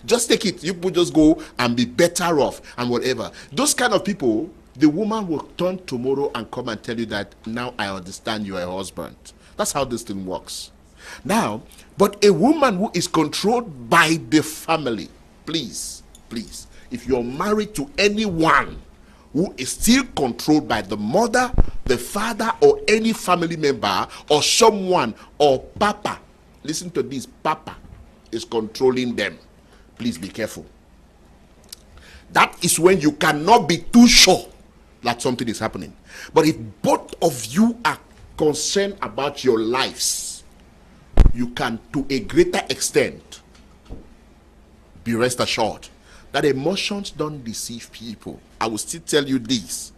Just take it. You could just go and be better off and whatever. Those kind of people, the woman will turn tomorrow and come and tell you that now I understand you are a husband. That's how this thing works. Now, but a woman who is controlled by the family, please, if you're married to anyone who is still controlled by the mother, the father, or any family member, or someone, or papa, listen to this, papa is controlling them, please be careful. That is when you cannot be too sure that something is happening. But if both of you are concerned about your lives, you can, to a greater extent, be rest assured that emotions don't deceive people. I will still tell you this,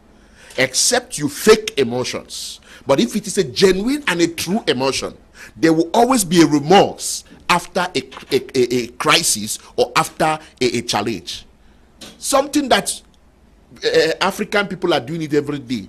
except you fake emotions. But if it is a genuine and a true emotion, there will always be a remorse after a crisis or after a challenge. Something that African people are doing it every day.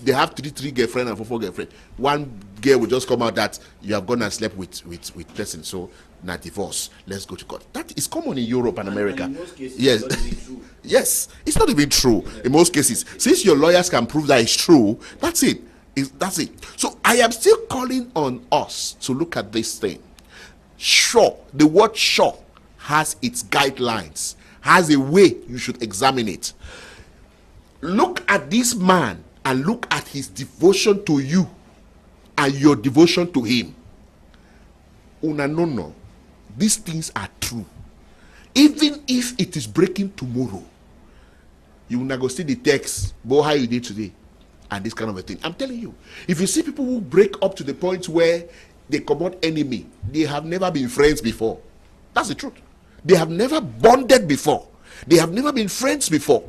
They have three girlfriends and four girlfriends. One girl will just come out that you have gone and slept with person, so now divorce. Let's go to court. That is common in Europe and America. And in most cases, yes, it's not even true. yes, it's not even true in most cases. Since your lawyers can prove that it's true, that's it. That's it. So I am still calling on us to look at this thing. Sure, the word sure has its guidelines, has a way you should examine it. Look at this man and look at his devotion to you and your devotion to him. No. These things are true. Even if it is breaking tomorrow, you will not go see the text, but how you did today, and this kind of a thing. I'm telling you, if you see people who break up to the point where they come out enemy, they have never been friends before. That's the truth. They have never bonded before. They have never been friends before.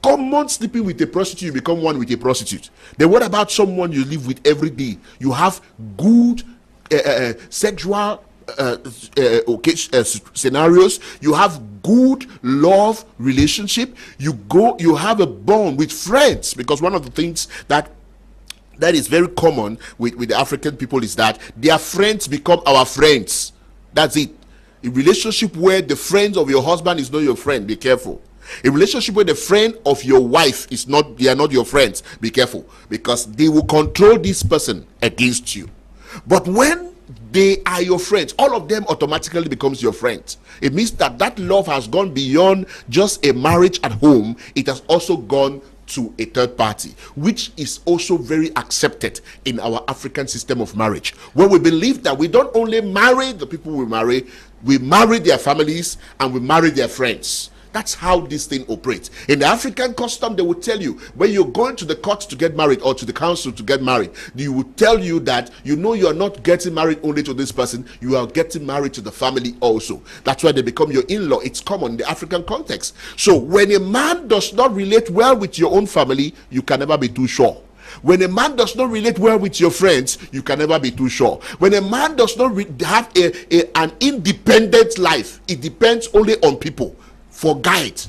Common sleeping with a prostitute, you become one with a prostitute. Then what about someone you live with every day? You have good sexual scenarios. You have good love relationship. You have a bond with friends, because one of the things that is very common with the African people is that their friends become our friends. That's it. A relationship where the friends of your husband is not your friend, be careful. A relationship where the friend of your wife is not, they are not your friends, be careful, because they will control this person against you. But when they are your friends, all of them automatically becomes your friends. It means that love has gone beyond just a marriage at home. It has also gone to a third party, which is also very accepted in our African system of marriage, where we believe that we don't only marry the people we marry their families and we marry their friends. That's how this thing operates. In the African custom, they will tell you, when you're going to the court to get married or to the council to get married, they will tell you that you are not getting married only to this person, you are getting married to the family also. That's why they become your in-law. It's common in the African context. So when a man does not relate well with your own family, you can never be too sure. When a man does not relate well with your friends, you can never be too sure. When a man does not have an independent life, it depends only on people for guide.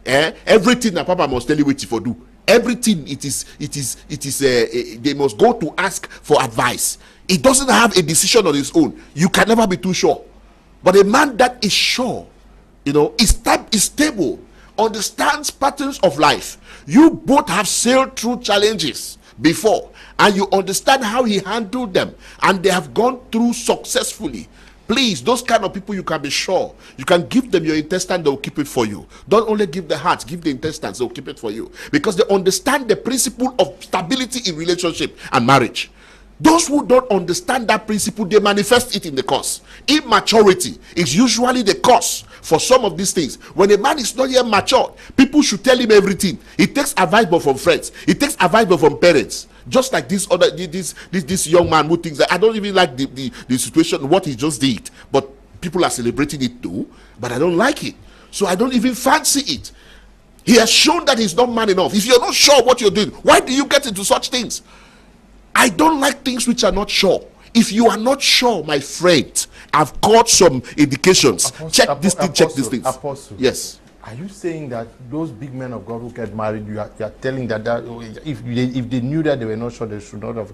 Everything that Papa must tell you what for do. Everything they must go to ask for advice. It doesn't have a decision on its own. You can never be too sure. But a man that is sure, is stable, understands patterns of life. You both have sailed through challenges before, and you understand how he handled them, and they have gone through successfully. Please, those kind of people, you can be sure. You can give them your intestine, they'll keep it for you. Don't only give the heart, give the intestines, they'll keep it for you. Because they understand the principle of stability in relationship and marriage. Those who don't understand that principle, they manifest it in the cause. Immaturity is usually the cause for some of these things. When a man is not yet matured, people should tell him everything. He takes advice but from friends. He takes advice but from parents. Just like this young man who thinks that I don't even like the situation, what he just did. But people are celebrating it too, but I don't like it. So I don't even fancy it. He has shown that he's not man enough. If you're not sure what you're doing, why do you get into such things? I don't like things which are not sure. If you are not sure, my friend, I've got some indications. Check this thing, check these things. Apostle, yes. Are you saying that those big men of God who get married, you are telling that if they knew that they were not sure, they should not have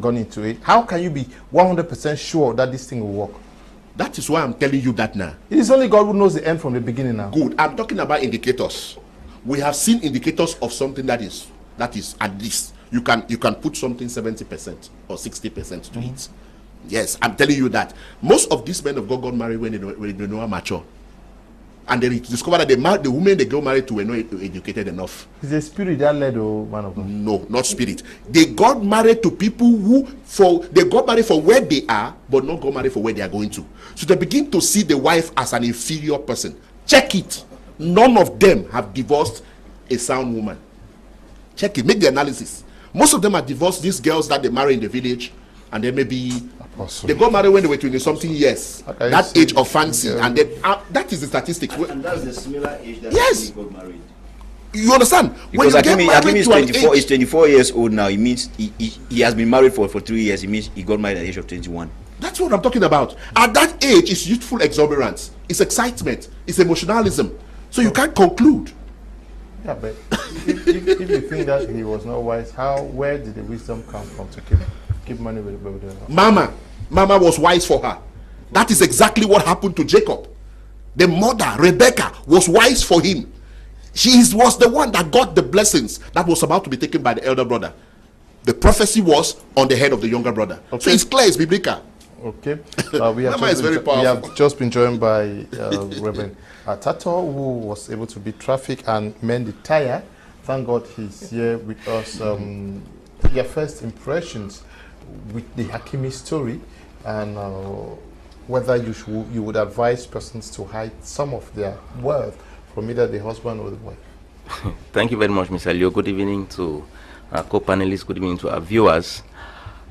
gone into it? How can you be 100% sure that this thing will work? That is why I'm telling you that now. It is only God who knows the end from the beginning now. Good. I'm talking about indicators. We have seen indicators of something that is at least. You can put something 70% or 60% to it. Yes, I'm telling you that. Most of these men of God got married when they were mature. And they discovered that the women they got married to were not educated enough. Is the spirit that led the man of God? No, not spirit. They got married to people they got married for where they are, but not got married for where they are going to. So they begin to see the wife as an inferior person. Check it. None of them have divorced a sound woman. Check it. Make the analysis. Most of them have divorced these girls that they marry in the village, and then maybe they got married when they were 20-something years. That age of fancy, and then that is the statistics. And that's the similar age that yes. got married. You understand? Because Hakimi is 24. He's 24 years old now. It means he has been married for 3 years. It means he got married at the age of 21. That's what I'm talking about. At that age, it's youthful exuberance, it's excitement, it's emotionalism. So you can't conclude. Yeah, but if you think that he was not wise, where did the wisdom come from to keep money with the Mama was wise for her. That is exactly what happened to Jacob. The mother, Rebecca, was wise for him. She was the one that got the blessings that was about to be taken by the elder brother. The prophecy was on the head of the younger brother. Okay. So it's clear, it's biblical. Okay. We have just been joined by Reverend Tato, who was able to beat traffic and mend the tire. Thank God he's here with us. Your first impressions with the Hakimi story, and whether you would advise persons to hide some of their wealth from either the husband or the wife. Thank you very much, Mr. Leo. Good evening to our co-panelists. Good evening to our viewers.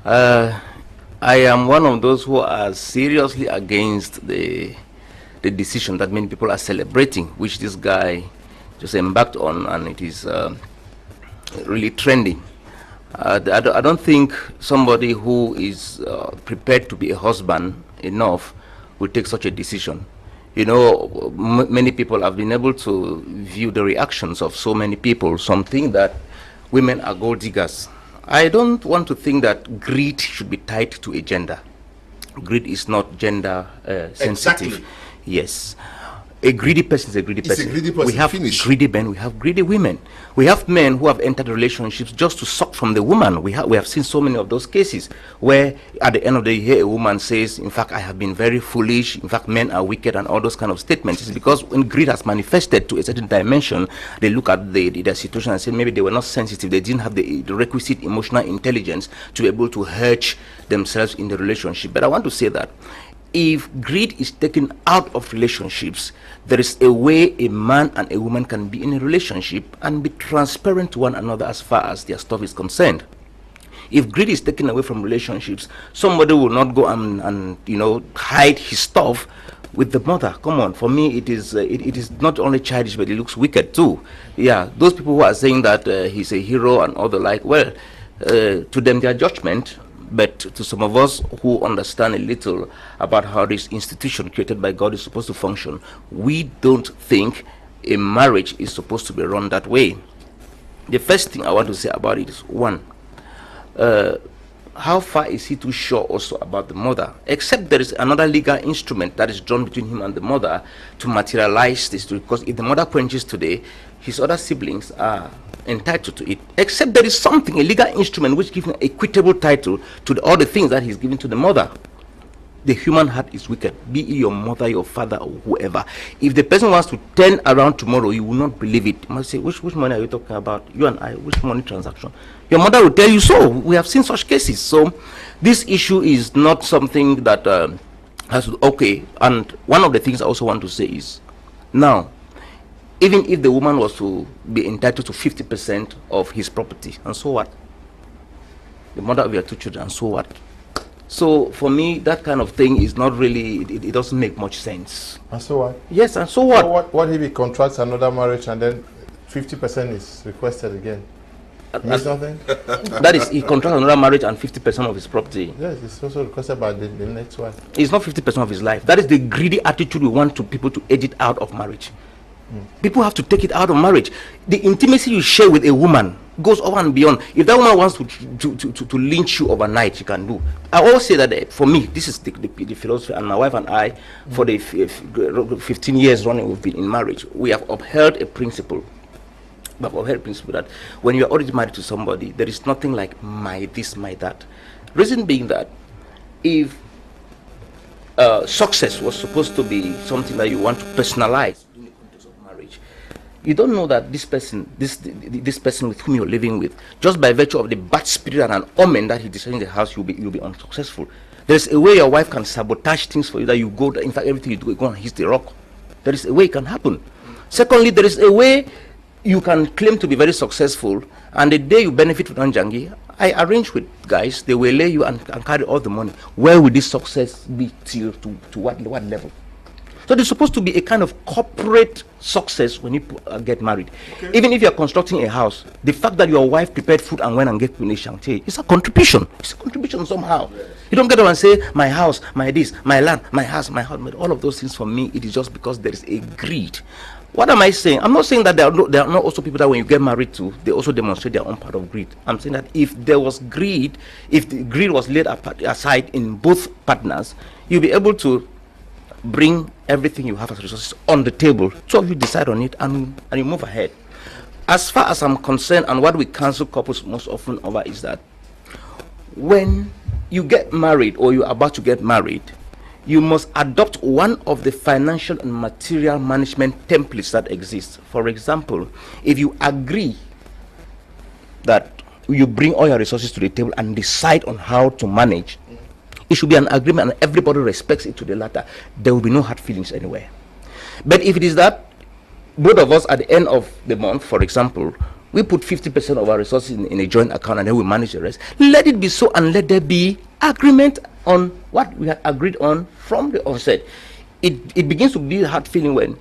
I am one of those who are seriously against the decision that many people are celebrating, which this guy just embarked on, and it is really trending. I don't think somebody who is prepared to be a husband enough will take such a decision. You know, many people have been able to view the reactions of so many people. Some think that women are gold diggers. I don't want to think that greed should be tied to a gender. Greed is not gender sensitive. Exactly. Yes. A greedy person is a greedy person. A greedy person. We have greedy men, we have greedy women. We have men who have entered relationships just to suck from the woman. We have seen so many of those cases where at the end of the day a woman says, in fact, I have been very foolish, in fact, men are wicked, and all those kind of statements. It's because when greed has manifested to a certain dimension, they look at their situation and say maybe they were not sensitive, they didn't have the requisite emotional intelligence to be able to hurt themselves in the relationship. But I want to say that if greed is taken out of relationships, there is a way a man and a woman can be in a relationship and be transparent to one another as far as their stuff is concerned. If greed is taken away from relationships, somebody will not go and hide his stuff with the mother. Come on, for me it is not only childish, but it looks wicked too. Yeah, those people who are saying that he's a hero and all the like, well, to them their judgment. But to some of us who understand a little about how this institution created by God is supposed to function, we don't think a marriage is supposed to be run that way. The first thing I want to say about it is, one, how far is he too sure also about the mother? Except there is another legal instrument that is drawn between him and the mother to materialize this, because if the mother quenches today, his other siblings are entitled to it, except there is something, a legal instrument which gives an equitable title to all the things that he's giving to the mother. The human heart is wicked, be it your mother, your father, or whoever. If the person wants to turn around tomorrow, you will not believe it. You must say, which money are you talking about? You and I, which money transaction? Your mother will tell you so. We have seen such cases. So this issue is not something that has to, okay. And one of the things I also want to say is, now, even if the woman was to be entitled to 50% of his property, and so what? The mother of your two children, and so what? So for me, that kind of thing is not really, it doesn't make much sense. And so what? Yes, and so what? So what if he contracts another marriage and then 50% is requested again? Means nothing? That is, he contracts another marriage and 50% of his property. Yes, it's also requested by the next one. It's not 50% of his life. That is the greedy attitude we want people to edit out of marriage. People have to take it out of marriage. The intimacy you share with a woman goes over and beyond. If that woman wants to lynch you overnight, she can do. I always say that for me, this is the philosophy, and my wife and I, for the 15 years running, we've been in marriage. We have upheld a principle. We have upheld a principle that when you are already married to somebody, there is nothing like my this, my that. Reason being that if success was supposed to be something that you want to personalize, you don't know that this person, this person with whom you're living with, just by virtue of the bad spirit and an omen that he destroys in the house, you'll be unsuccessful. There's a way your wife can sabotage things for you that you go. In fact, everything you do, you go and hit the rock. There is a way it can happen. Secondly, there is a way you can claim to be very successful, and the day you benefit from Njangi, I arrange with guys. They will lay you and carry all the money. Where will this success be till to what level? So there's supposed to be a kind of corporate success when you get married. Okay. Even if you're constructing a house, the fact that your wife prepared food and went and gave you a shanty, it's a contribution. It's a contribution somehow. Yes. You don't get up and say, my house, my this, my land, my house, my house. All of those things for me, it is just because there is a greed. What am I saying? I'm not saying that there are not also people that when you get married to, they also demonstrate their own part of greed. I'm saying that if there was greed, if the greed was laid aside in both partners, you'll be able to bring everything you have as resources on the table. So you decide on it and you move ahead. As far as I'm concerned, and what we counsel couples most often over is that when you get married or you're about to get married, you must adopt one of the financial and material management templates that exist. For example, if you agree that you bring all your resources to the table and decide on how to manage, it should be an agreement and everybody respects it to the latter. There will be no hard feelings anywhere. But if it is that both of us at the end of the month, for example, we put 50% of our resources in a joint account and then we manage the rest, let it be so, and let there be agreement on what we had agreed on from the onset. It begins to be a hard feeling when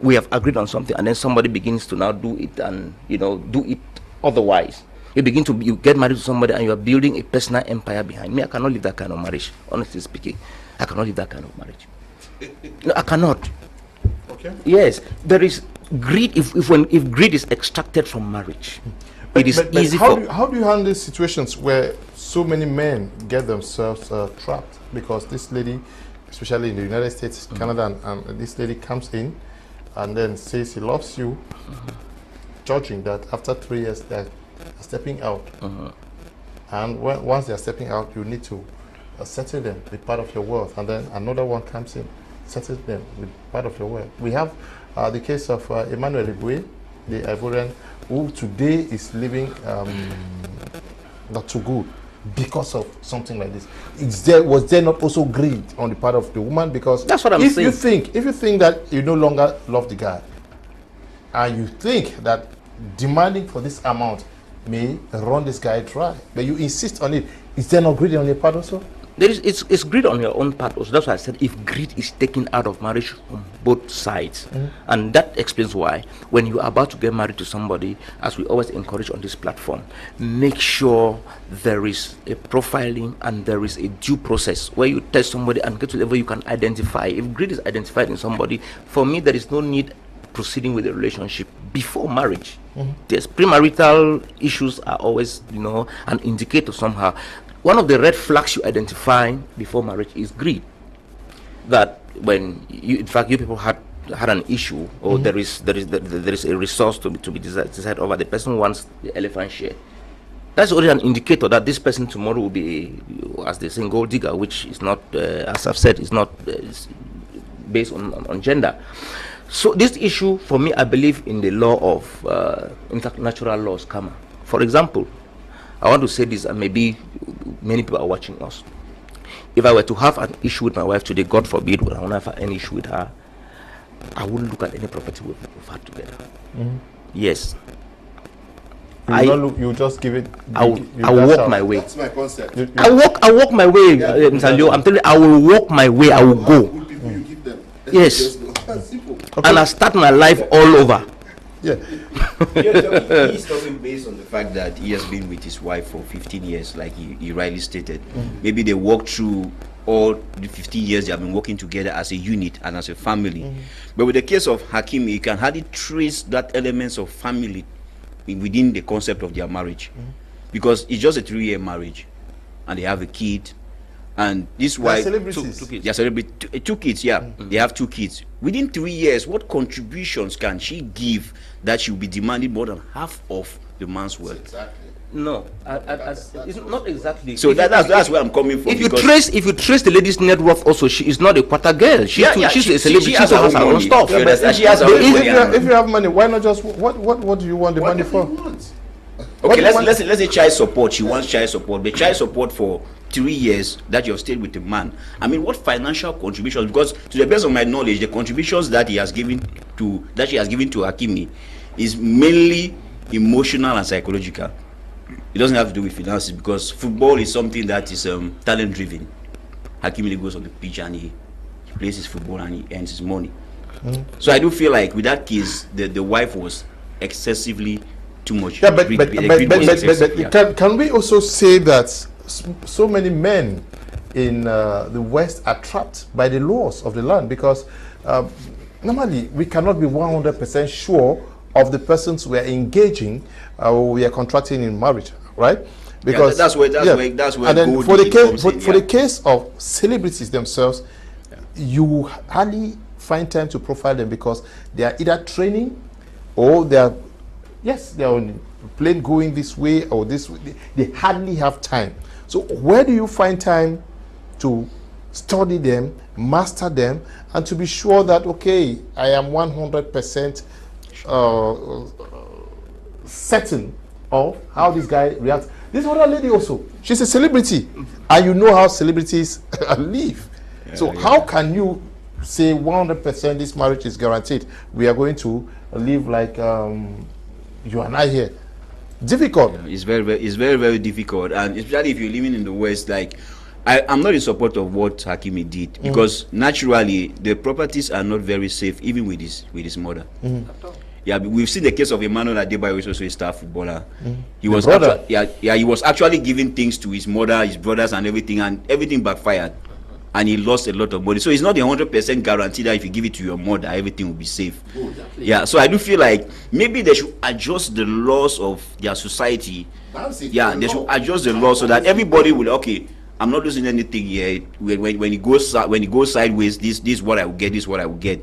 we have agreed on something and then somebody begins to now do it and do it otherwise. You get married to somebody and you are building a personal empire behind me. I cannot live that kind of marriage, honestly speaking. I cannot live that kind of marriage. No, I cannot. Okay. Yes, there is greed. If greed is extracted from marriage, it is easy. How do you handle situations where so many men get themselves trapped because this lady, especially in the United States, Canada, and this lady comes in and then says he loves you, judging that after 3 years they're stepping out, and once they're stepping out, you need to settle them with part of your wealth, and then another one comes in, settle them with part of your wealth. We have the case of Emmanuel Ibue, the Ivorian, who today is living not too good because of something like this? Was there not also greed on the part of the woman? Because that's what I'm saying. If you think that you no longer love the guy, and you think that demanding for this amount may run this guy dry, but you insist on it, is there not greed on your part also? It's greed on your own part also. That's why I said if greed is taken out of marriage on both sides, and that explains why when you are about to get married to somebody, as we always encourage on this platform, make sure there is a profiling and there is a due process where you test somebody and get to the level you can identify. If greed is identified in somebody, for me there is no need proceeding with the relationship before marriage. Yes, premarital issues are always, an indicator somehow. One of the red flags you identify before marriage is greed. That when you people had an issue, or there is a resource to be decided over, the person wants the elephant share. That's already an indicator that this person tomorrow will be, as they say, gold digger, which is not, as I've said, is not based on gender. So this issue, for me, I believe in the law of international laws, karma. For example, I want to say this, and maybe many people are watching us. If I were to have an issue with my wife today, God forbid, when I want to have any issue with her, I wouldn't look at any property we've had together. Yes. You just give it. I will walk my way. That's my concept. I walk my way, Nsah. I'm telling you, I will walk my way. I will go. Good people you give them. Yes. That's simple. And I start my life all over. Yeah. He's talking based on the fact that he has been with his wife for 15 years, like he rightly stated. Maybe they walked through all the 15 years they have been working together as a unit and as a family. But with the case of Hakimi, you can hardly trace that elements of family within the concept of their marriage, because it's just a 3-year marriage, and they have a kid. And this wife, two kids. They are celebrating two kids. Yeah, they have 2 kids. Within 3 years, what contributions can she give that she will be demanding more than half of the man's wealth? Exactly. No, it's not exactly. So that's where I'm coming from. If you trace the lady's net worth, also she is not a quarter girl. She's a celebrity. She has her own stuff. If you have money, why not just what do you want the money for? Okay, let's say child support. She wants child support, but child support for 3 years that you've stayed with the man. I mean, what financial contributions? Because to the best of my knowledge, the contributions that she has given to Hakimi is mainly emotional and psychological. It doesn't have to do with finances, because football is something that is talent driven. Hakimi goes on the pitch and he plays his football and he earns his money. So I do feel like with that case, the wife was excessively too much. Yeah, but can we also say that so many men in the West are trapped by the laws of the land? Because normally we cannot be 100% sure of the persons we are engaging or we are contracting in marriage, right? Because that's where and then for the case of celebrities themselves, you hardly find time to profile them, because they are either training or they are on plane going this way or this way. They hardly have time. So where do you find time to study them, master them, and to be sure that, okay, I am 100% certain of how this guy reacts? This other lady also, she's a celebrity, and you know how celebrities live. So how can you say 100% this marriage is guaranteed? We are going to live like you and I here. Difficult. Yeah, it's very, very difficult, and especially if you're living in the West. Like, I'm not in support of what Hakimi did, because naturally the properties are not very safe, even with his mother. Yeah, we've seen the case of Emmanuel Adebayo, who is also a star footballer. He was he was actually giving things to his mother, his brothers, and everything backfired, and he lost a lot of money. So it's not a 100% guarantee that if you give it to your mother, everything will be safe. Yeah, so I do feel like maybe they should adjust the laws of their society. Yeah, they should adjust the laws so that everybody will, okay, I'm not losing anything here. When it goes sideways, this is what I will get, this is what I will get.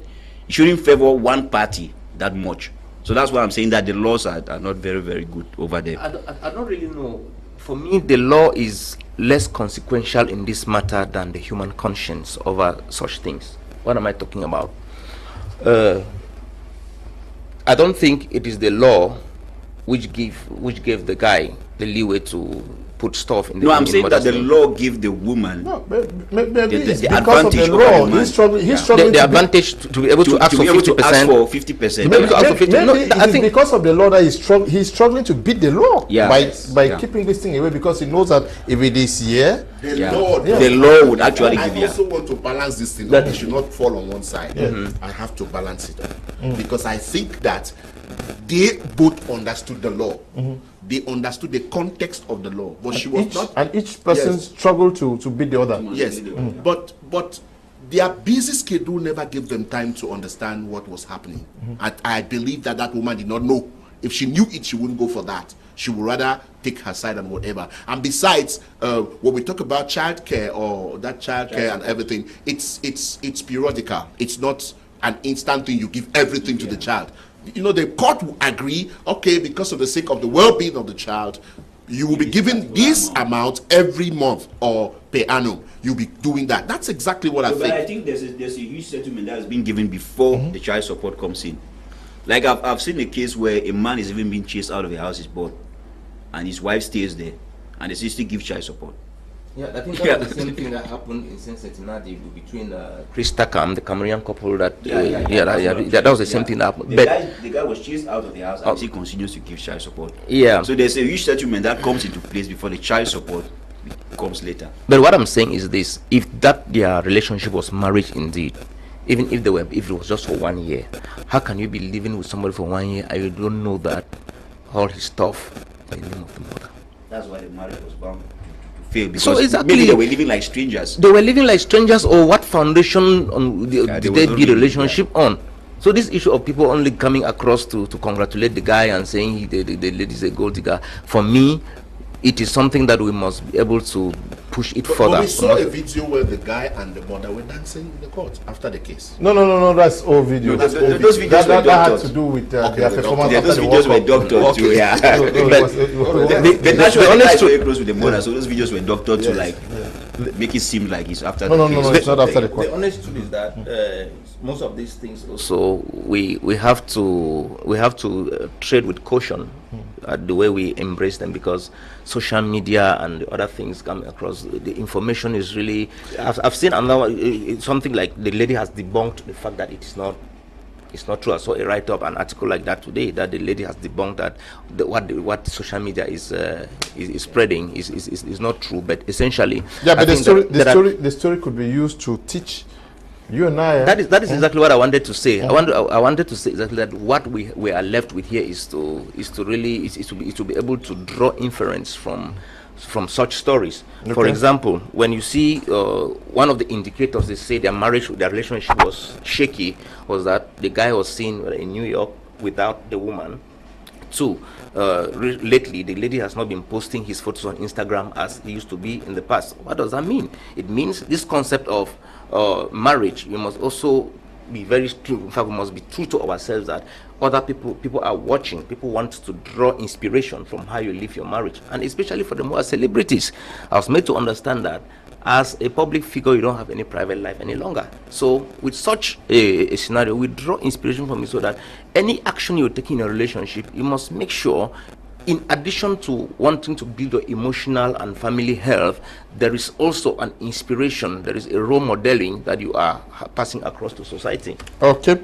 It shouldn't favor one party that much. So that's why I'm saying that the laws are not very, very good over there. I don't really know. For me, the law is less consequential in this matter than the human conscience over such things. What am I talking about? I don't think it is the law which gave the guy the leeway to put stuff in the No, I'm in saying that mother's the name. law give the woman No, maybe the it's because of the advantage over law. the man. He's struggling. He's Yeah. struggling The to be- advantage to be able to ask for 50%. for 50%. Maybe, to ask for 50. No, maybe I it's think because of the law that he's struggling to beat the law Yeah. by Yeah. keeping this thing away, because he knows that if it is here, The Yeah. law, The law would actually I give you. also want to balance this thing. That- It should not fall on one side. I have to balance it because I think that they both understood the law. They understood the context of the law, but she was not. and each person Yes. struggled to beat the other. Yes, but their busy schedule never gave them time to understand what was happening. And I believe that woman did not know. If she knew it, she wouldn't go for that. She would rather take her side and whatever. And besides, when we talk about childcare or that childcare and everything, it's periodical. It's not an instant thing. You give everything to the child. You know, the court will agree. Okay, because of the sake of the well-being of the child, you will be given this amount every month or per annum. You'll be doing that. That's exactly what I But I think. think there's a huge settlement that has been given before the child support comes in. Like I've seen a case where a man is even being chased out of the house he's bought, and his wife stays there, and they still give child support. Yeah, I think that was the same thing that happened in Cincinnati between Chris Takam, the Cameroonian couple that that was the same thing that happened. The guy was chased out of the house and he continues to give child support. Yeah. So there's a huge settlement that comes into place before the child support comes later. But what I'm saying is this: if that their relationship was marriage indeed, even if if it was just for 1 year, how can you be living with somebody for 1 year and you don't know that all his stuff in the name of the mother? That's why the marriage was bound to fail, because So exactly, maybe they were living like strangers. They were living like strangers, or what foundation did they they were build only- the relationship on? So this issue of people only coming across to congratulate the guy and saying the lady is a gold digger, for me, it is something that we must be able to push it But further. we saw a video where the guy and the mother were dancing in the court after the case. No, that's old video. No, That's those old videos video. were That had doctored. to do with Okay, their the performance Yeah, after those the videos were World Cup. doctored too, yeah. But- Naturally, the guy is honest very close with the mother, so those videos were doctored to like make it seem like it's after No, the no, case. it's not after the The court. honest truth is that most of these things also we have to trade with caution the way we embrace them, because social media and the other things come across, the information is really, I've seen another something like the lady has debunked the fact that it's not true. I saw a write-up, an article like that today, that the lady has debunked that what social media is spreading is not true. But essentially, Yeah, but I think the story could be used to teach you and I. that is exactly what I wanted to say. I wanted to say exactly that what we are left with here is to be able to draw inference from such stories. For Okay. example, when you see one of the indicators they say their relationship was shaky, was that the guy was seen in New York without the woman. Two, lately the lady has not been posting his photos on Instagram as he used to be in the past. What does that mean? It means this concept of marriage, we must also be very true. In fact, we must be true to ourselves that other people are watching. People want to draw inspiration from how you live your marriage, and especially for the more celebrities. I was made to understand that as a public figure, you don't have any private life any longer. So with such a scenario, we draw inspiration from it, so that any action you're taking in a relationship, you must make sure, in addition to wanting to build your emotional and family health, there is also an inspiration, there is a role modeling that you are passing across to society. Okay.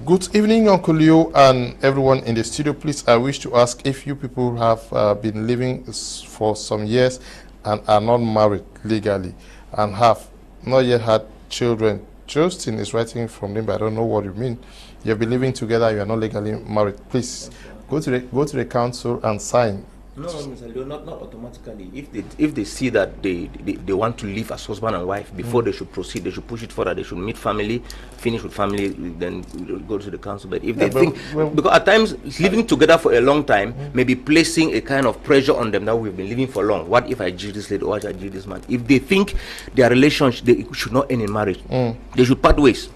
Good evening, Uncle Leo and everyone in the studio. Please, I wish to ask if you people have been living for some years and are not married legally and have not yet had children. Justin is writing from Limba. I don't know what you mean. You have been living together, you are not legally married. Please go to the council and sign. No, Mr. Leo, not automatically. If they see that they want to live as husband and wife, before they should proceed, they should push it further. They should meet family, finish with family, then go to the council. But if they think, because at times living together for a long time may be placing a kind of pressure on them that we've been living for long. What if I do this lady, or what if I do this man? If they think their relationship they should not end in marriage, they should part ways.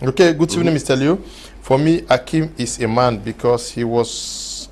Okay, good evening, Mr. Leo. For me, Hakim is a man because he was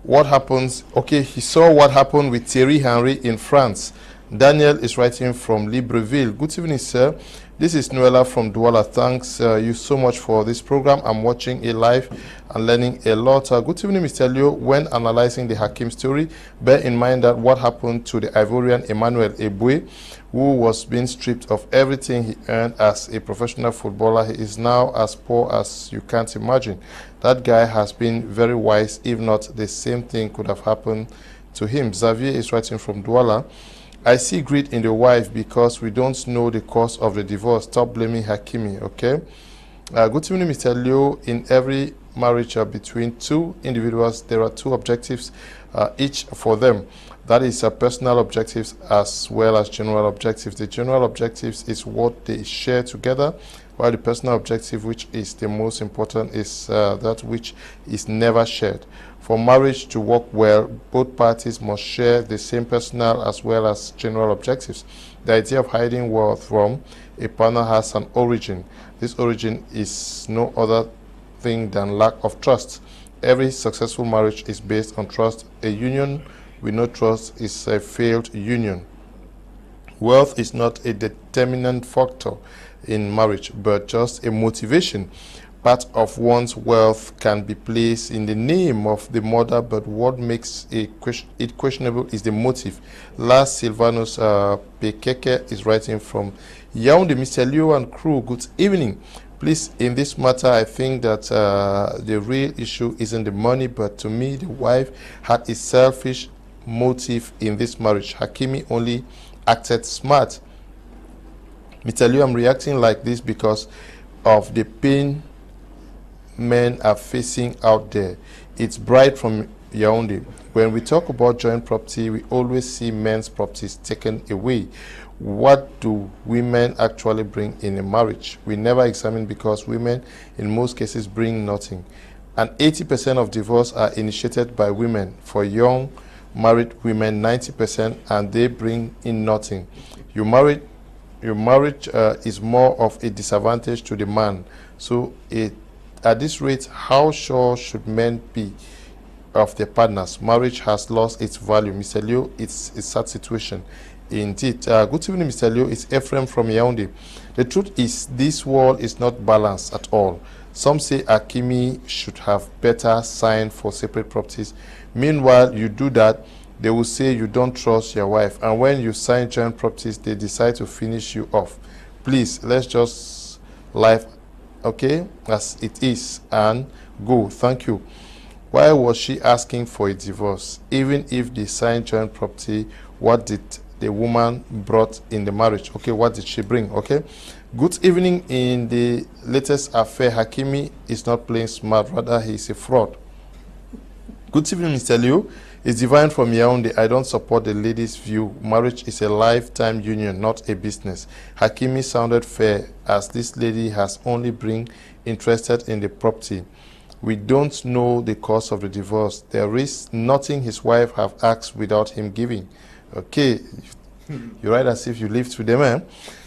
what happens. Okay, he saw what happened with Thierry Henry in France, Daniel is writing from Libreville. Good evening, sir. This is Noella from Douala. Thanks you so much for this program. I'm watching it live and learning a lot. Good evening, Mr. Leo. When analyzing the Hakim story, bear in mind that what happened to the Ivorian Emmanuel Eboué, who was being stripped of everything he earned as a professional footballer. He is now as poor as you can't imagine. That guy has been very wise. If not, the same thing could have happened to him. Xavier is writing from Douala. I see greed in the wife because we don't know the cause of the divorce. Stop blaming Hakimi, okay? Good evening, Mr. Leo. In every marriage between two individuals, there are two objectives, each for them. That is personal objectives as well as general objectives. The general objectives is what they share together, while the personal objective, which is the most important, is that which is never shared. For marriage to work well, both parties must share the same personal as well as general objectives. The idea of hiding wealth from a partner has an origin. This origin is no other thing than lack of trust. Every successful marriage is based on trust. A union with no trust is a failed union. Wealth is not a determinant factor in marriage, but just a motivation. Part of one's wealth can be placed in the name of the mother, but what makes it questionable is the motive. Last Silvanus Pekeke is writing from Yaoundé. Mr. Leo and crew, good evening. Please, in this matter, I think that the real issue isn't the money, but to me, the wife had a selfish motive in this marriage. Hakimi only acted smart. Mr. Leo, I'm reacting like this because of the pain men are facing out there. It's Bright from Yaoundé. When we talk about joint property, we always see men's properties taken away. What do women actually bring in a marriage? We never examine because women in most cases bring nothing. And 80% of divorce are initiated by women. For young married women, 90%, and they bring in nothing. Your marriage is more of a disadvantage to the man. So at this rate, how sure should men be of their partners? Marriage has lost its value. Mr. Leo, it's a sad situation. Indeed. Good evening, Mr. Leo. It's Ephraim from Yaoundé. The truth is, this world is not balanced at all. Some say Hakimi should have better signed for separate properties. Meanwhile, you do that, they will say you don't trust your wife. And when you sign joint properties, they decide to finish you off. Please, let's just live, okay, as it is and go. Thank you. Why was she asking for a divorce? Even if they signed joint property, what did the woman brought in the marriage? Okay, what did she bring? Okay. Good evening. In the latest affair, Hakimi is not playing smart, rather he is a fraud. Good evening, Mr. Leo. It's Divine from Yaoundé. I don't support the lady's view. Marriage is a lifetime union, not a business. Hakimi sounded fair, as this lady has only been interested in the property. We don't know the cause of the divorce. There is nothing his wife have asked without him giving. Okay, you write as if you lived with them, eh?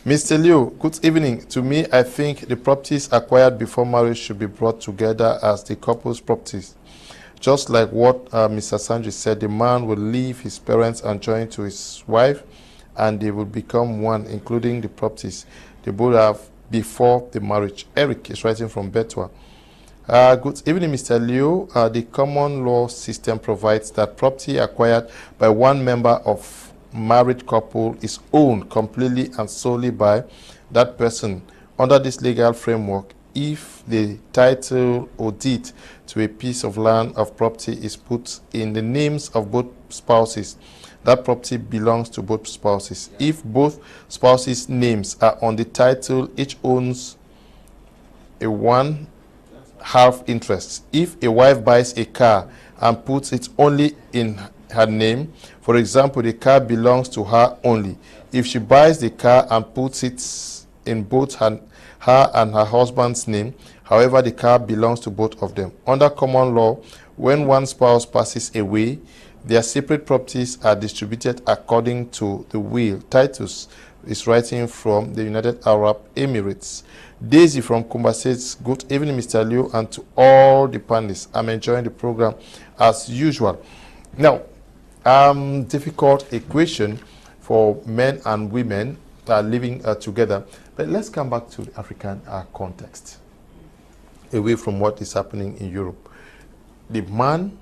Mr. Leo, good evening. To me, I think the properties acquired before marriage should be brought together as the couple's properties. Just like what Mr. Asanji said, the man will leave his parents and join to his wife, and they will become one, including the properties they both have before the marriage. Eric is writing from Betwa. Good evening, Mr. Leo. The common law system provides that property acquired by one member of married couple is owned completely and solely by that person. Under this legal framework, if the title or deed to a piece of land of property is put in the names of both spouses, that property belongs to both spouses. If both spouses' names are on the title, each owns a 1/2 interest. If a wife buys a car and puts it only in her name, for example, the car belongs to her only. If she buys the car and puts it in both her and her husband's name, however, the car belongs to both of them. Under common law, when one spouse passes away, their separate properties are distributed according to the will. Titus is writing from the United Arab Emirates. Daisy from Kumba says, good evening, Mr. Leo, and to all the panelists. I'm enjoying the program as usual. Now, difficult equation for men and women living together. But let's come back to the African context, away from what is happening in Europe. The man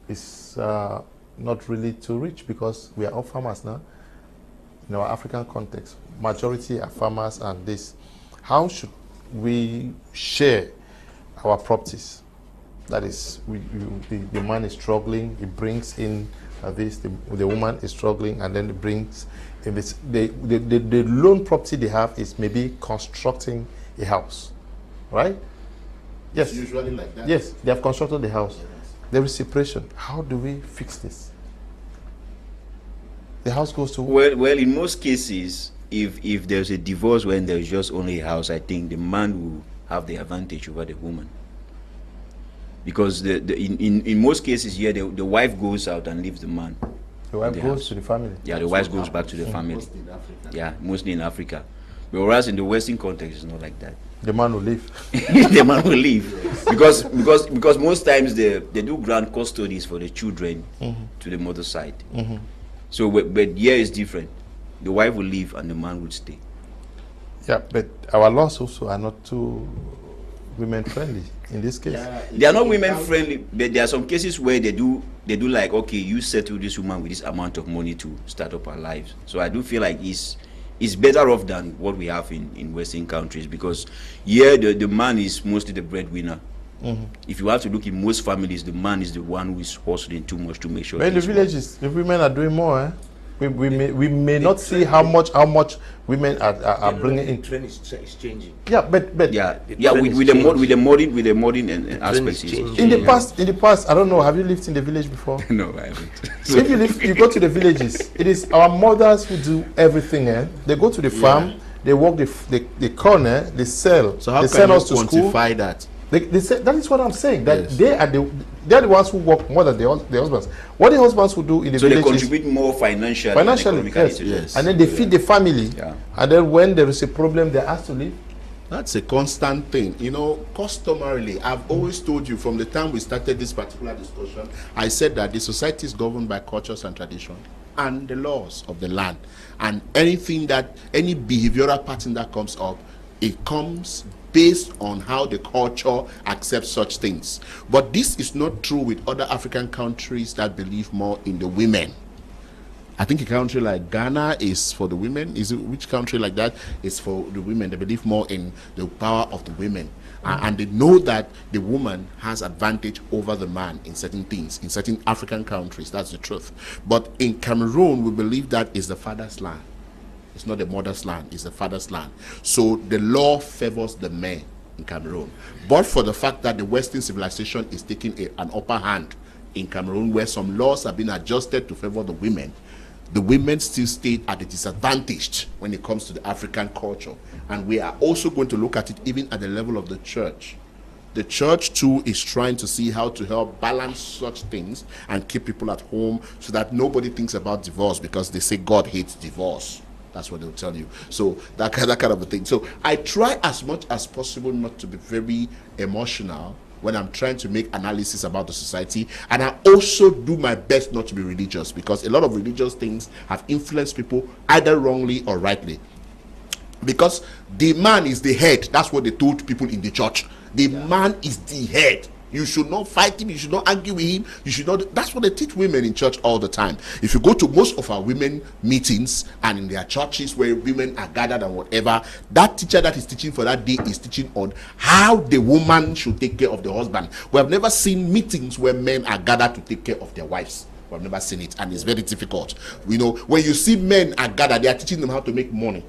is not really too rich because we are all farmers now. In our African context, majority are farmers, and this. How should we share our properties? That is, the man is struggling, he brings in this, the woman is struggling, and then it brings in this. The loan property they have is maybe constructing a house, right? Yes. It's usually like that. Yes, they have constructed the house. Yes. There is separation. How do we fix this? The house goes to... Well, in most cases, if there's a divorce when there's just only a house, I think the man will have the advantage over the woman. Because in most cases here, the wife goes out and leaves the man. The wife goes to the family. Yeah, the wife goes back to the family. Mostly in Africa. Yeah, mostly in Africa. But whereas in the Western context, it's not like that. The man will leave. The man will leave. Because most times they do grant custodies for the children to the mother's side. So, but here is different. The wife will leave and the man will stay. Yeah, but our laws also are not too women friendly in this case. Yeah, they are not women friendly, but there are some cases where they do like, okay, you settle this woman with this amount of money to start up her lives. So I do feel like it's better off than what we have in Western countries, because here the man is mostly the breadwinner. If you have to look in most families, the man is the one who is hustling too much to make sure. But in the villages, the women are doing more. Eh? We may not see how much women are bringing in. The trend is changing. Yeah, but with the modern aspects. In the past, I don't know. Have you lived in the village before? No, I haven't. So if you go to the villages, it is our mothers who do everything. Eh? They go to the farm, they work the corner, they sell. So how they can send you us to school. quantify that? They say, that is what I'm saying. That they're the ones who work more than the husbands. What the husbands will do in the village, they contribute more financially, yes. And then they feed the family. Yeah. And then when there is a problem, they're asked to leave. That's a constant thing. You know, customarily, I've always told you from the time we started this particular discussion, I said that the society is governed by cultures and tradition and the laws of the land. And any behavioral pattern that comes up, it comes based on how the culture accepts such things. But this is not true with other African countries that believe more in the women. I think a country like Ghana is for the women. Which country like that is for the women? They believe more in the power of the women. And they know that the woman has advantage over the man in certain things. In certain African countries, that's the truth. But in Cameroon, we believe that is the father's land. It's not the mother's land, it's the father's land. So the law favors the men in Cameroon. But for the fact that the Western civilization is taking an upper hand in Cameroon, where some laws have been adjusted to favor the women still stay at a disadvantage when it comes to the African culture. And we are also going to look at it even at the level of the church. The church too is trying to see how to help balance such things and keep people at home so that nobody thinks about divorce, because they say God hates divorce. That's what they'll tell you. So that kind of a thing. So I try as much as possible not to be very emotional when I'm trying to make analysis about the society. And I also do my best not to be religious, because a lot of religious things have influenced people either wrongly or rightly. Because the man is the head. That's what they told people in the church. The man is the head. You should not fight him. You should not argue with him. You should not. That's what they teach women in church all the time. If you go to most of our women meetings and in their churches where women are gathered and whatever, that teacher that is teaching for that day is teaching on how the woman should take care of the husband. We have never seen meetings where men are gathered to take care of their wives. We have never seen it, and it's very difficult. You know, when you see men are gathered, they are teaching them how to make money.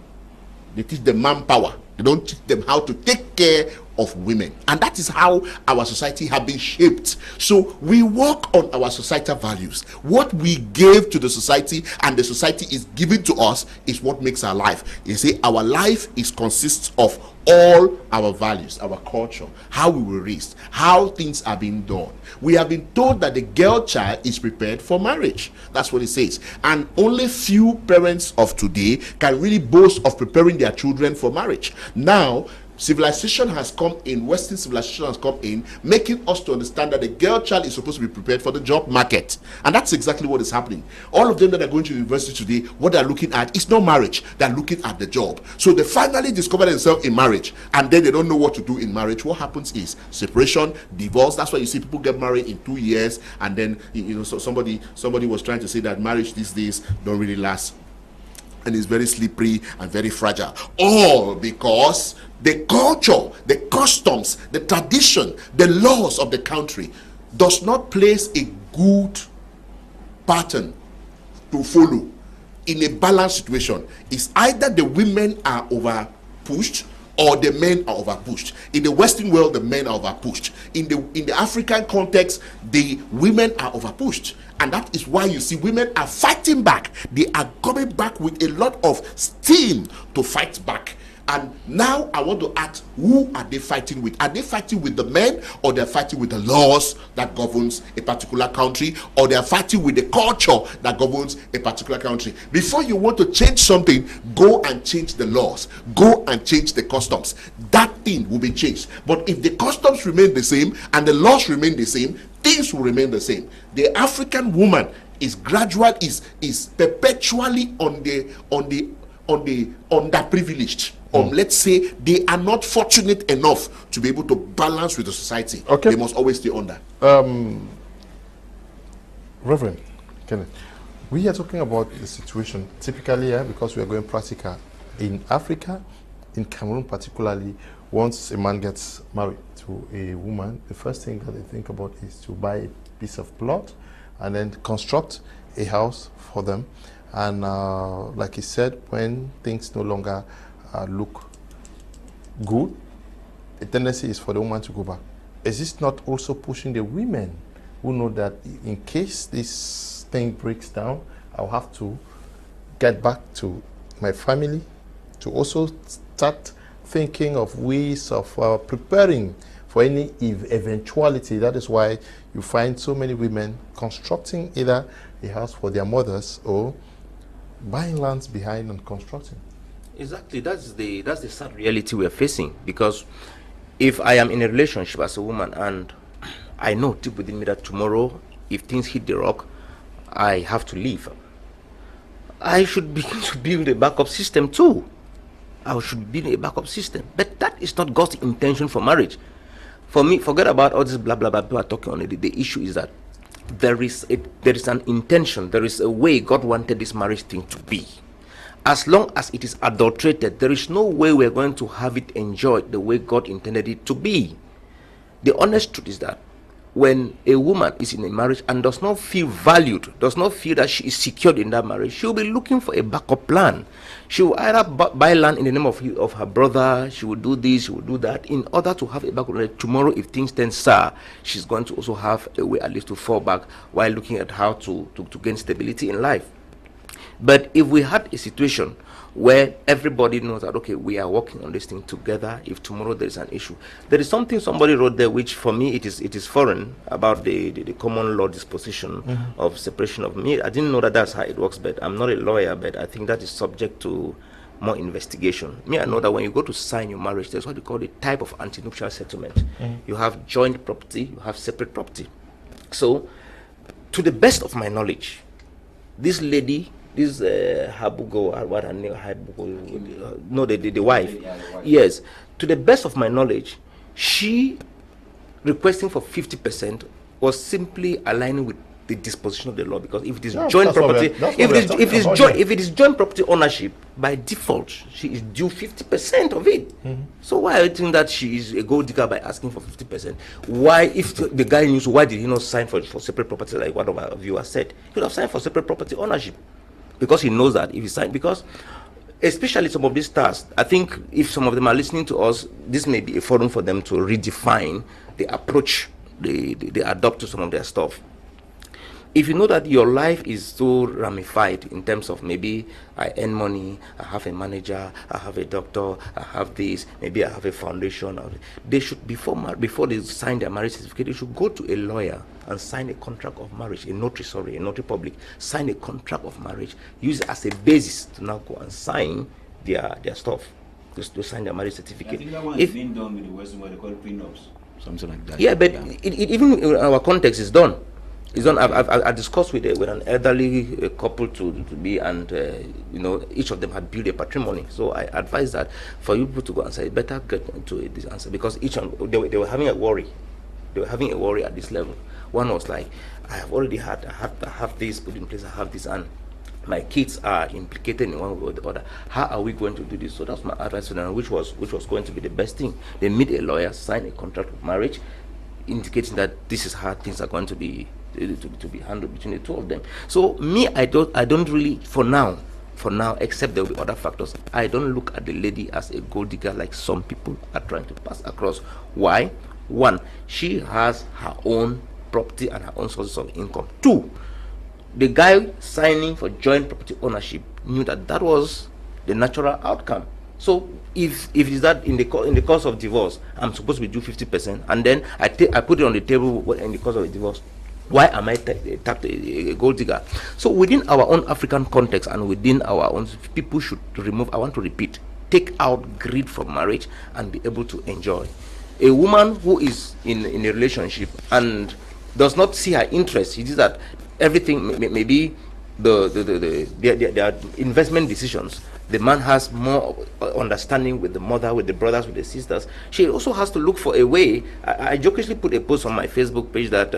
They teach them manpower. They don't teach them how to take care of women. And that is how our society has been shaped. So we work on our societal values. What we gave to the society and the society is giving to us is what makes our life. You see, our life consists of all our values, our culture, how we were raised, how things are being done. We have been told that the girl child is prepared for marriage. That's what it says. And only few parents of today can really boast of preparing their children for marriage. Now, civilization has come in, Western civilization has come in, making us to understand that the girl child is supposed to be prepared for the job market. And that's exactly what is happening. All of them that are going to university today, what they're looking at is not marriage, they're looking at the job. So they finally discover themselves in marriage, and then they don't know what to do in marriage. What happens is separation, divorce. That's why you see people get married in 2 years, and then, you know, so somebody was trying to say that marriage these days don't really last, and it's very slippery and very fragile, all because the culture, the customs, the tradition, the laws of the country does not place a good pattern to follow in a balanced situation. It's either the women are over pushed or the men are over pushed. In the Western world, the men are over pushed. In the African context, the women are over pushed. And that is why you see women are fighting back. They are coming back with a lot of steam to fight back. And now I want to ask, who are they fighting with? Are they fighting with the men, or they're fighting with the laws that governs a particular country, or they're fighting with the culture that governs a particular country? Before you want to change something, go and change the laws. Go and change the customs. That thing will be changed. But if the customs remain the same and the laws remain the same, things will remain the same. The African woman is perpetually underprivileged. Let's say they are not fortunate enough to be able to balance with the society. Okay. They must always stay under. Reverend Kenneth, we are talking about the situation typically, because we are going practical. In Africa, in Cameroon particularly, once a man gets married to a woman, the first thing that they think about is to buy a piece of plot and then construct a house for them. And like he said, when things no longer look good, the tendency is for the woman to go back. Is this not also pushing the women who know that in case this thing breaks down, I'll have to get back to my family, to also start thinking of ways of preparing for any eventuality? That is why you find so many women constructing either a house for their mothers or buying lands behind and constructing. Exactly, that's the sad reality we are facing. Because if I am in a relationship as a woman and I know deep within me that tomorrow, if things hit the rock, I have to leave, I should begin to build a backup system too. I should build a backup system. But that is not God's intention for marriage. For me, forget about all this blah blah blah people are talking on it. The issue is that there is an intention, there is a way God wanted this marriage thing to be. As long as it is adulterated, there is no way we're going to have it enjoyed the way God intended it to be. The honest truth is that when a woman is in a marriage and does not feel valued, does not feel that she is secured in that marriage, she will be looking for a backup plan. She will either buy land in the name of her brother, she will do this, she will do that, in order to have a backup plan. Tomorrow, if things turn sour, she's going to also have a way at least to fall back while looking at how to gain stability in life. But if we had a situation where everybody knows that, okay, we are working on this thing together, if tomorrow there is an issue, there is something somebody wrote there which for me it is foreign, about the common law disposition of separation of me. I didn't know that that's how it works, but I'm not a lawyer, but I think that is subject to more investigation. I know that when you go to sign your marriage, there's what you call the type of antenuptial settlement. You have joint property, you have separate property. So, to the best of my knowledge, this lady, this Habugo, what her name, Habugo, no, the wife, yes, to the best of my knowledge, she requesting for 50% was simply aligning with the disposition of the law, because if it is joint property, if it is joint property ownership, by default she is due 50% of it. So why are you think that she is a gold digger by asking for 50%? Why, if the guy knew, so why did he not sign for separate property like one of our viewers said? He would have signed for separate property ownership, because he knows that if he signed, because especially some of these stars, I think if some of them are listening to us, this may be a forum for them to redefine the approach they adopt to some of their stuff. If you know that your life is so ramified in terms of, maybe I earn money, I have a manager, I have a doctor, I have this, maybe I have a foundation, they should, before they sign their marriage certificate, they should go to a lawyer and sign a contract of marriage, a notary public, sign a contract of marriage, use it as a basis to now go and sign their stuff. to sign their marriage certificate. I think that one is being done with the Western, what they call prenups, something like that. Yeah, but it even in our context is done. It's done. I discussed with an elderly couple to be, and you know, each of them had built a patrimony. So I advised that for you people to go and say, better get into this answer, because each one they were having a worry. They were having a worry at this level. One was like, I have already I have this put in place, I have this, and my kids are implicated in one way or the other. How are we going to do this? So that's my advice to them, which was going to be the best thing. They meet a lawyer, sign a contract of marriage, indicating that this is how things are going to be handled between the two of them. So me, I don't really, for now, except there will be other factors, I don't look at the lady as a gold digger like some people are trying to pass across. Why? One, she has her own property and her own sources of income. Two, the guy signing for joint property ownership knew that was the natural outcome. So if it's that in the course of divorce, I'm supposed to be due 50%, and then I put it on the table in the course of a divorce, why am I tapped a gold digger? So within our own African context and within our own, people should remove, I want to repeat, take out greed from marriage and be able to enjoy. A woman who is in a relationship and does not see her interest, it is that everything maybe their investment decisions, the man has more understanding with the mother, with the brothers, with the sisters. She also has to look for a way. I jokingly put a post on my Facebook page that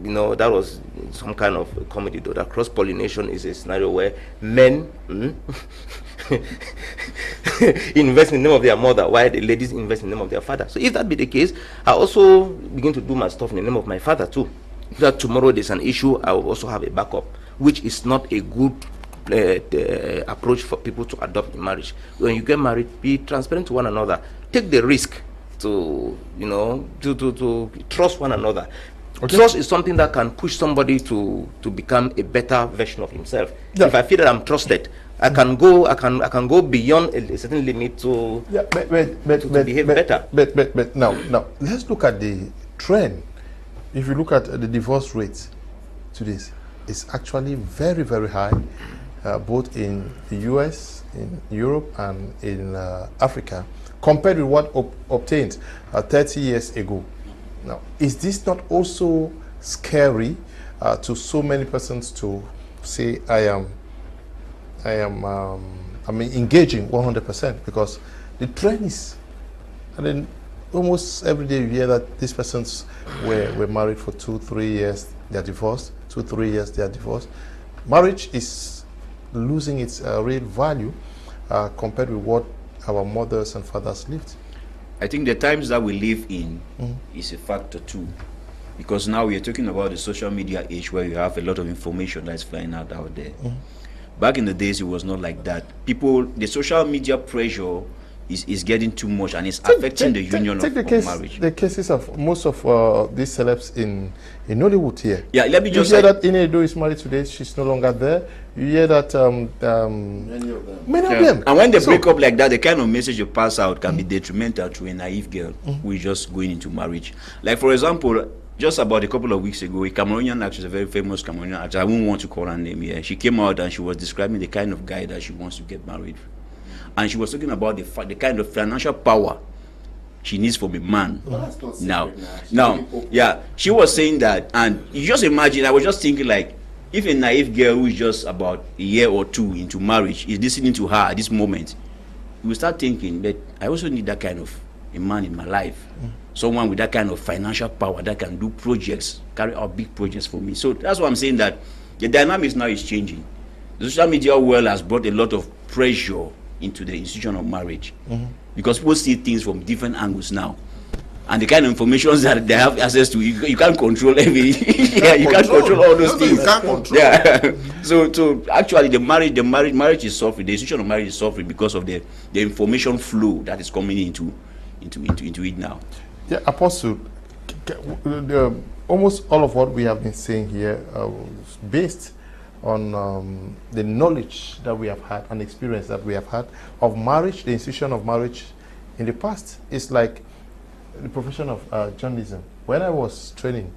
you know, that was some kind of comedy, though, that cross-pollination is a scenario where men invest in the name of their mother while the ladies invest in the name of their father. So if that be the case, I also begin to do my stuff in the name of my father too. That tomorrow there's an issue, I will also have a backup, which is not a good approach for people to adopt in marriage. When you get married, be transparent to one another. Take the risk to, you know, to trust one another. Okay. Trust is something that can push somebody to become a better version of himself. Yeah. If I feel that I'm trusted, I can go beyond a certain limit to behave better. But now let's look at the trend. If you look at the divorce rates to this, it's actually very, very high, both in the US, in Europe, and in Africa, compared with what obtained 30 years ago. Now, is this not also scary to so many persons to say, I'm engaging 100%, because the trend is, and then almost every day you hear that these persons were married for 2-3 years, they are divorced, 2-3 years, they are divorced. Marriage is losing its real value compared with what our mothers and fathers lived. I think the times that we live in is a factor too, because now we are talking about the social media age where you have a lot of information that's flying out there. Back in the days, it was not like that. The social media pressure is getting too much, and it's affecting the union of marriage. The cases of most of these celebs in Nollywood here. Yeah, let me just say that Inedo is married today, she's no longer there. You hear that many of them. And when they break up like that, the kind of message you pass out can be detrimental to a naive girl who is just going into marriage. Like, for example, just about a couple of weeks ago, a Cameroonian actress, a very famous Cameroonian actress, I won't want to call her name here, she came out and she was describing the kind of guy that she wants to get married. And she was talking about the kind of financial power she needs from a man. Now, yeah, she was saying that, and you just imagine, I was just thinking, like, if a naive girl who is just about a year or two into marriage is listening to her at this moment, you will start thinking that I also need that kind of a man in my life. Someone with that kind of financial power that can do projects, carry out big projects for me. So that's why I'm saying that the dynamics now is changing. The social media world has brought a lot of pressure into the institution of marriage, because people see things from different angles now, and the kind of information that they have access to, you can't control everything. You can't control all those things. You can't control. Yeah. So actually, the marriage is suffering. The institution of marriage is suffering because of the information flow that is coming into it now. Yeah, Apostle, almost all of what we have been saying here is based on the knowledge that we have had and experience that we have had of marriage, the institution of marriage in the past. It's like the profession of journalism. When I was training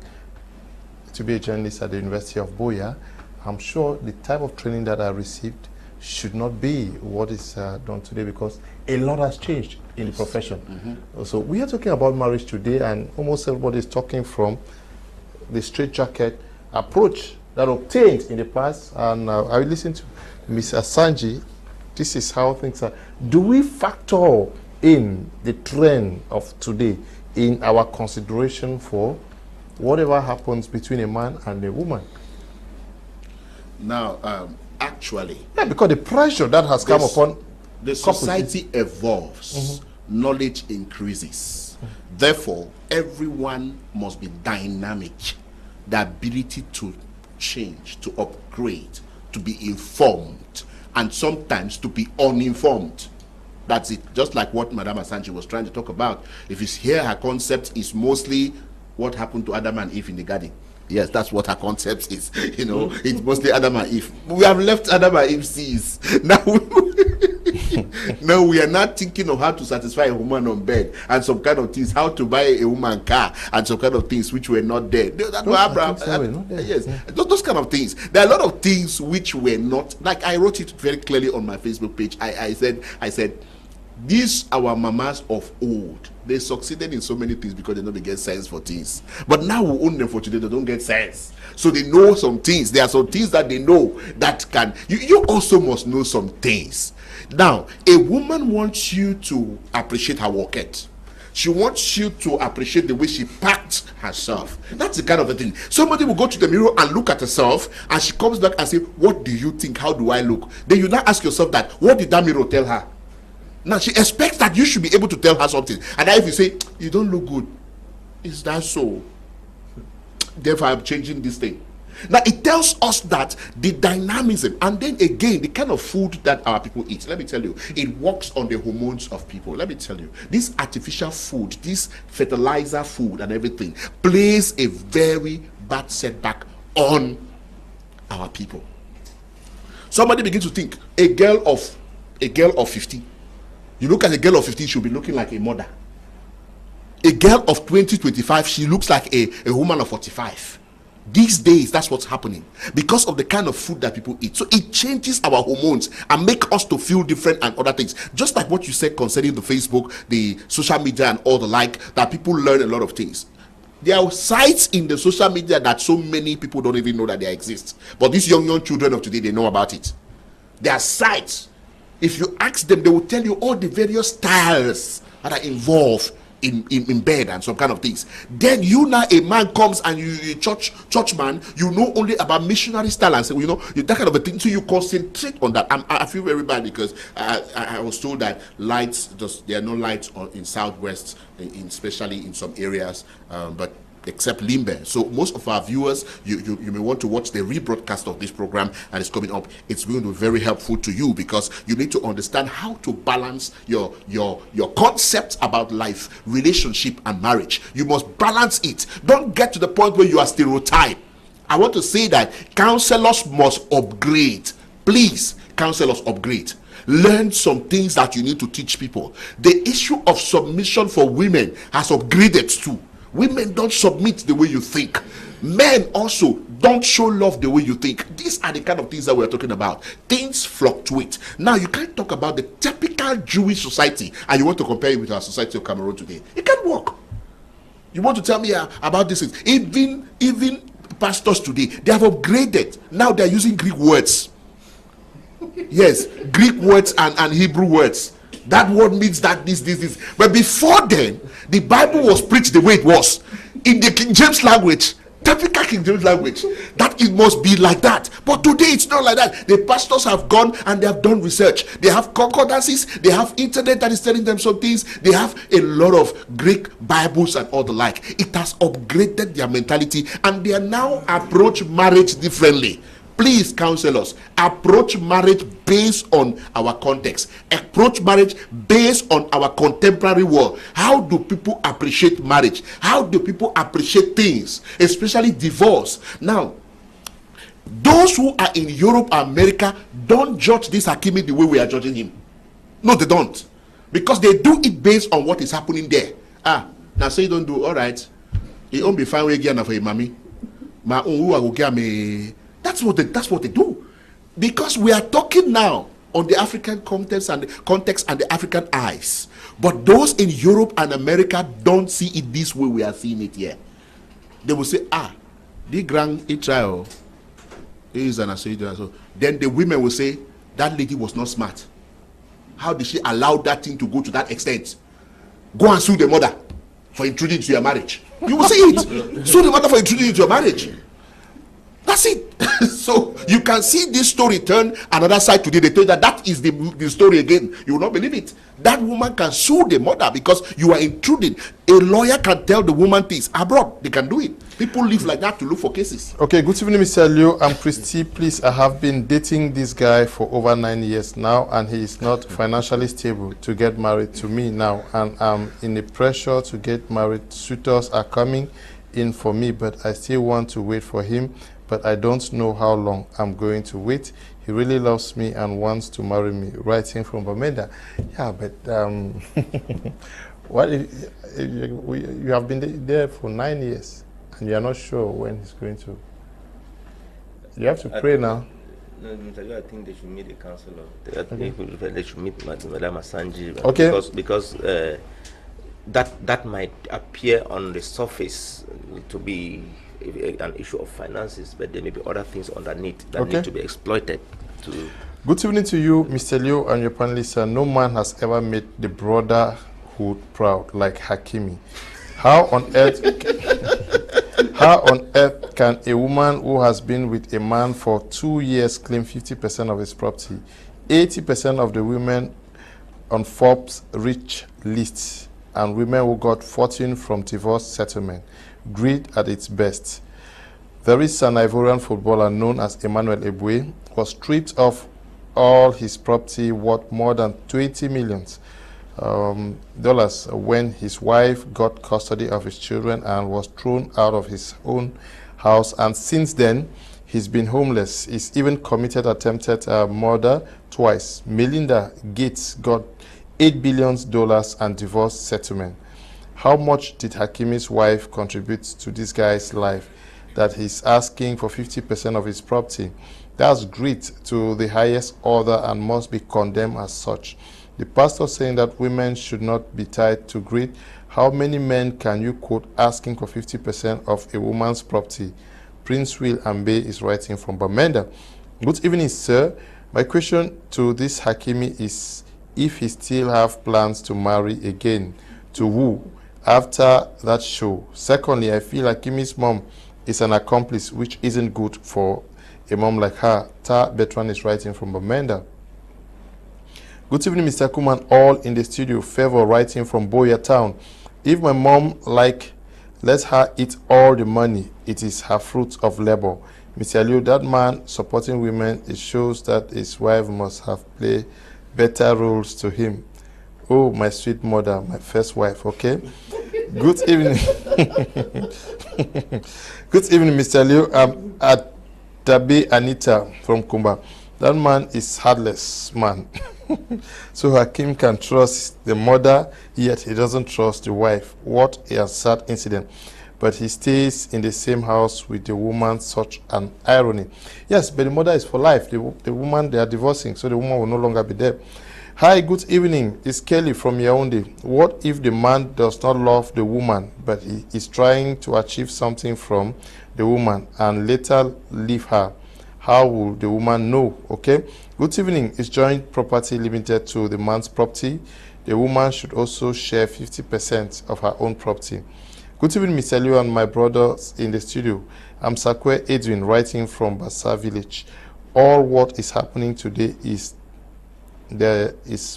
to be a journalist at the University of Boya, I'm sure the type of training that I received should not be what is done today, because a lot has changed in the profession. So we are talking about marriage today, and almost everybody is talking from the straitjacket approach that obtained in the past. And I listened to Ms. Asanji. This is how things are. Do we factor in the trend of today in our consideration for whatever happens between a man and a woman? Now, actually, yeah, because the pressure that has come upon the society evolves, knowledge increases. Therefore, everyone must be dynamic. The ability to change, to upgrade, to be informed, and sometimes to be uninformed. That's it. Just like what Madame Asanji was trying to talk about. If it's here, her concept is mostly what happened to Adam and Eve in the garden. Yes, that's what her concept is. You know, it's mostly Adam and Eve. We have left Adam and Eve seas. Now, now we are not thinking of how to satisfy a woman on bed and some kind of things, how to buy a woman car and some kind of things which were not there. That's what Abraham. Yes, those kind of things. There are a lot of things which were not. Like I wrote it very clearly on my Facebook page. I said, these our mamas of old, they succeeded in so many things because they know they get sense for things. But now we own them for today, they don't get sense. So they know some things. There are some things that they know that can. You also must know some things. Now, a woman wants you to appreciate her work ethic. She wants you to appreciate the way she packed herself. That's the kind of a thing. Somebody will go to the mirror and look at herself, and she comes back and say, "What do you think? How do I look?" Then you now ask yourself that, what did that mirror tell her? Now she expects that you should be able to tell her something. And now if you say, "You don't look good," is that so? Therefore I'm changing this thing. Now it tells us that the dynamism, and then again the kind of food that our people eat, let me tell you, it works on the hormones of people. Let me tell you, this artificial food, this fertilizer food and everything plays a very bad setback on our people. Somebody begins to think a girl of 50, you look at a girl of 15, she'll be looking like a mother. A girl of 20, 25, she looks like a woman of 45. These days, that's what's happening because of the kind of food that people eat. So it changes our hormones and make us to feel different and other things. Just like what you said concerning the Facebook, the social media and all the like, that people learn a lot of things. There are sites in the social media that so many people don't even know that they exist. But these young children of today, they know about it. There are sites. If you ask them, they will tell you all the various styles that are involved in bed and some kind of things. Then you now, a man comes and you church man, you know only about missionary style and say, you know, that kind of a thing. So you concentrate on that. I feel very bad because I was told that lights, there are no lights in Southwest, especially in some areas, but except Limbe. So most of our viewers, you may want to watch the rebroadcast of this program and it's coming up. It's going to be very helpful to you because you need to understand how to balance your concepts about life, relationship and marriage. You must balance it. Don't get to the point where you are stereotyped. I want to say that counselors must upgrade. Please, counselors, upgrade. Learn some things that you need to teach people. The issue of submission for women has upgraded too. Women don't submit the way you think. Men also don't show love the way you think. These are the kind of things that we're talking about. Things fluctuate. Now, you can't talk about the typical Jewish society and you want to compare it with our society of Cameroon today. It can't work. You want to tell me about this? Even pastors today, they have upgraded. Now they're using Greek words. Yes, Greek words and Hebrew words. That word means that this. But before then, the Bible was preached the way it was. In the King James language, typical King James language, that it must be like that. But today it's not like that. The pastors have gone and they have done research. They have concordances. They have internet that is telling them some things. They have a lot of Greek Bibles and all the like. It has upgraded their mentality and they are now approach marriage differently. Please, counselors, approach marriage based on our context. Approach marriage based on our contemporary world. How do people appreciate marriage? How do people appreciate things, especially divorce? Now, those who are in Europe, America, don't judge this Hakimi the way we are judging him. No, they don't. Because they do it based on what is happening there. Now say you don't do, all right. It won't be fine again for a mommy. My own who will get me. That's what they do. Because we are talking now on the African context and the African eyes. But those in Europe and America don't see it this way we are seeing it here. They will say, the grand trial is an association. So then the women will say, that lady was not smart. How did she allow that thing to go to that extent? Go and sue the mother for intruding into your marriage. You will see it. Sue the mother for intruding into your marriage. That's it. So you can see this story turn another side today. They tell you that is the story again. You will not believe it. That woman can sue the mother because you are intruding. A lawyer can tell the woman things abroad. They can do it. People live like that to look for cases. Okay, good evening, Mr. Leo. I'm Christy. Please, I have been dating this guy for over 9 years now, and he is not financially stable to get married to me now. And I'm in the pressure to get married. Suitors are coming in for me, but I still want to wait for him. But I don't know how long I'm going to wait. He really loves me and wants to marry me. Writing from Bermuda. Yeah, but what if you have been there for 9 years and you are not sure when he's going to? You have to pray now. No, I think they should meet the counselor. They should meet Madam Asanji. Okay. Because that might appear on the surface to be an issue of finances, but there may be other things underneath that need to be exploited. Good evening to you, Mr. Leo, and your panelists. No man has ever made the brotherhood proud like Hakimi. How on earth can a woman who has been with a man for 2 years claim 50% of his property? 80% of the women on Forbes rich lists and women who got fortune from divorce settlement. Greed at its best. There is an Ivorian footballer known as Emmanuel Eboué was stripped of all his property worth more than $20 million when his wife got custody of his children and was thrown out of his own house. And since then, he's been homeless. He's even committed attempted murder twice. Melinda Gates got $8 billion and divorce settlement. How much did Hakimi's wife contribute to this guy's life that he's asking for 50% of his property? That's greed to the highest order and must be condemned as such. The pastor saying that women should not be tied to greed. How many men can you quote asking for 50% of a woman's property? Prince Will Ambe is writing from Bamenda. Good evening, sir. My question to this Hakimi is if he still have plans to marry again. To who? After that show. Secondly, I feel like Hakimi's mom is an accomplice, which isn't good for a mom like her. Ta Bertrand is writing from Bamenda. Good evening, Mr. Kuman, all in the studio. Favor writing from Boya Town. If my mom let her eat all the money, it is her fruit of labor. Mr. Liu, that man supporting women, it shows that his wife must have played better roles to him. Oh, my sweet mother, my first wife, okay? Good evening. Good evening, Mr. Liu. I'm at Dabi Anita from Kumba. That man is heartless, man. So Hakim can trust the mother, yet he doesn't trust the wife. What a sad incident. But he stays in the same house with the woman, such an irony. Yes, but the mother is for life. The woman, they are divorcing, so the woman will no longer be there. Hi, good evening. It's Kelly from Yaoundé. What if the man does not love the woman, but he is trying to achieve something from the woman and later leave her? How will the woman know? Okay. Good evening. Is joint property limited to the man's property? The woman should also share 50% of her own property. Good evening, Mr. Liu and my brothers in the studio. I'm Sakwe Edwin, writing from Bassa Village. All what is happening today is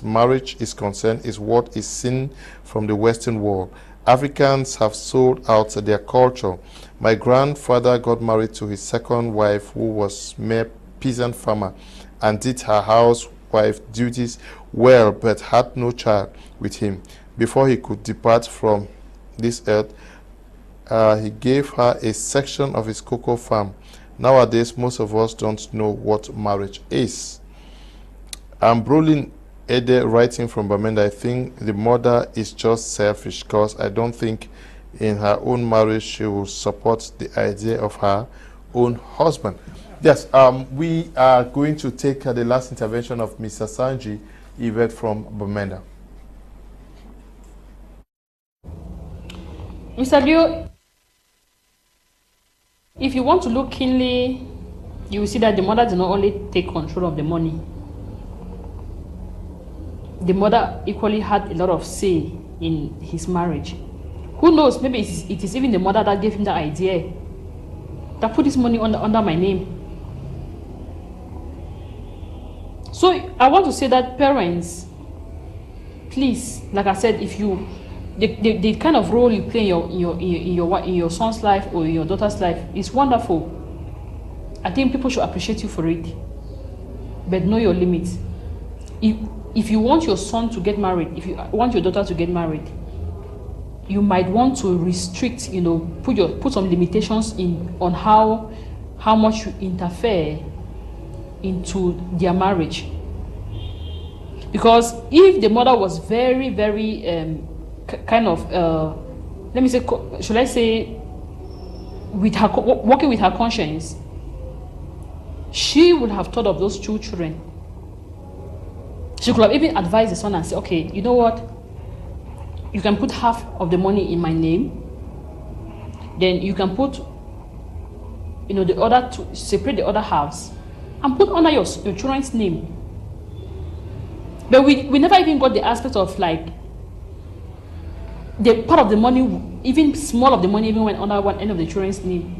marriage is concerned is what is seen from the Western world. Africans have sold out their culture. My grandfather got married to his second wife, who was mere peasant farmer, and did her housewife duties well, but had no child with him. Before he could depart from this earth, he gave her a section of his cocoa farm. Nowadays, most of us don't know what marriage is. I'm Brolin Ede writing from Bamenda. I think the mother is just selfish because I don't think in her own marriage she will support the idea of her own husband. Yes, we are going to take the last intervention of Mr. Asanji Yvette from Bamenda. Mr. Leo, if you want to look keenly, you will see that the mother did not only take control of the money. The mother equally had a lot of say in his marriage. Who knows, maybe it is even the mother that gave him the idea that put this money under my name. So I want to say that parents, please, like I said, if you the kind of role you play in your son's life or in your daughter's life is wonderful. I think people should appreciate you for it, but know your limits. If you want your son to get married, if you want your daughter to get married, you might want to restrict, put some limitations on how much you interfere into their marriage. Because if the mother was very, very kind of, let me say, should I say, working with her conscience, she would have thought of those two children. She could have even advised the son and say, okay, you know what? You can put half of the money in my name. Then you can put, the other two, separate the other halves and put under your children's name. But we never even got the aspect of like, the part of the money, even small of the money, even went under one end of the children's name.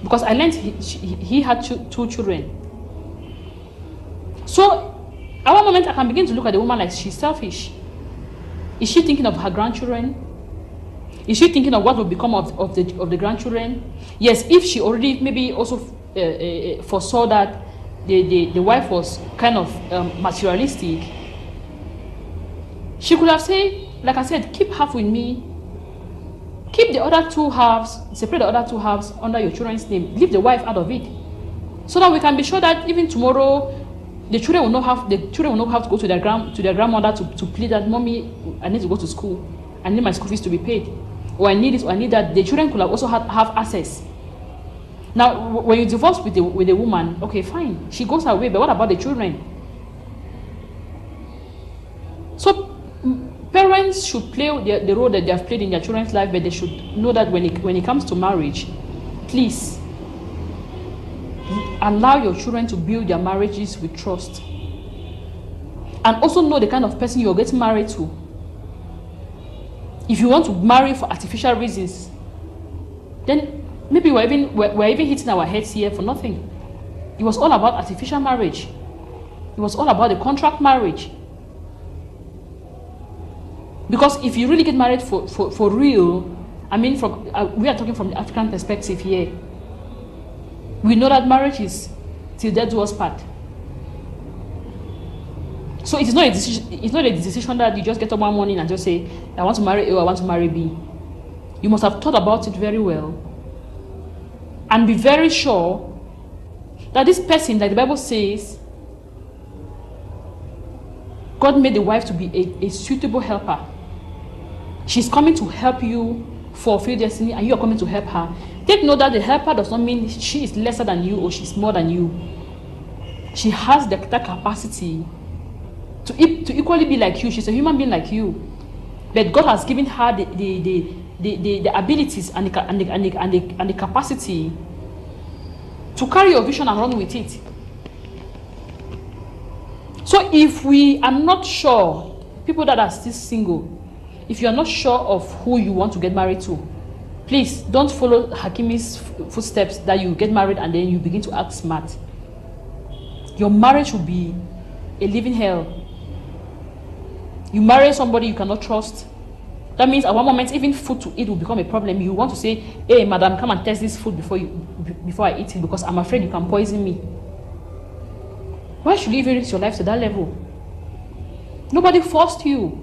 Because I learned he had two children. So at one moment I can begin to look at the woman like she's selfish. Is she thinking of her grandchildren? Is she thinking of what will become of the grandchildren? Yes, if she already maybe also foresaw that the wife was kind of materialistic, she could have said, like I said, keep half with me. Keep the other two halves, separate the other two halves under your children's name. Leave the wife out of it. So that we can be sure that even tomorrow, the children will not have to go to their grandmother to plead that, mommy, I need to go to school. I need my school fees to be paid. Or I need this, or I need that. The children could have also have access. Now, when you divorce with a woman, okay, fine. She goes her way, but what about the children? So parents should play the role that they have played in their children's life, but they should know that when it comes to marriage, please allow your children to build their marriages with trust. And also know the kind of person you're getting married to. If you want to marry for artificial reasons, then maybe we're even hitting our heads here for nothing. It was all about artificial marriage. It was all about the contract marriage. Because if you really get married for real, I mean, we are talking from the African perspective here. We know that marriage is till death do us part. So it is not a decision. It's not a decision that you just get up one morning and just say, I want to marry A or I want to marry B. You must have thought about it very well and be very sure that this person, like the Bible says, God made the wife to be a suitable helper. She's coming to help you fulfill destiny, and you are coming to help her. Take note that the helper does not mean she is lesser than you or she's more than you. She has that capacity to equally be like you. She's a human being like you. But God has given her the abilities and the capacity to carry your vision and run with it. So if we are not sure, people that are still single, if you are not sure of who you want to get married to, please don't follow Hakimi's footsteps that you get married and then you begin to act smart. Your marriage will be a living hell. You marry somebody you cannot trust. That means at one moment, even food to eat will become a problem. You want to say, hey, madam, come and test this food before I eat it because I'm afraid you can poison me. Why should you even risk your life to that level? Nobody forced you.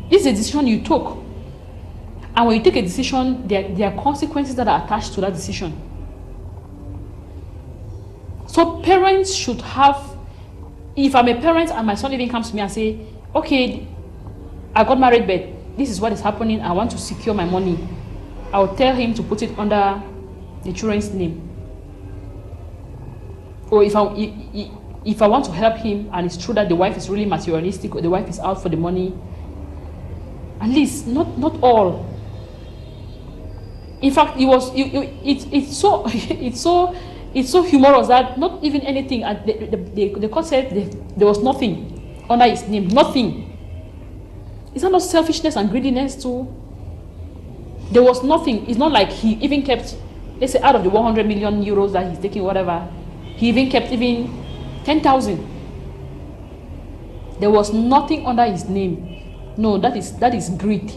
This is a decision you took. And when you take a decision, there are consequences that are attached to that decision. So parents should have, if I'm a parent and my son even comes to me and say, okay, I got married, but this is what is happening, I want to secure my money, I will tell him to put it under the children's name. Or if I want to help him and it's true that the wife is really materialistic or the wife is out for the money, at least not all. In fact, it's so humorous that not even anything. The court said there was nothing under his name, nothing. Is that not selfishness and greediness too? There was nothing. It's not like he even kept, let's say, out of the 100 million euros that he's taking, whatever, he even kept even 10,000. There was nothing under his name. No, that is greed.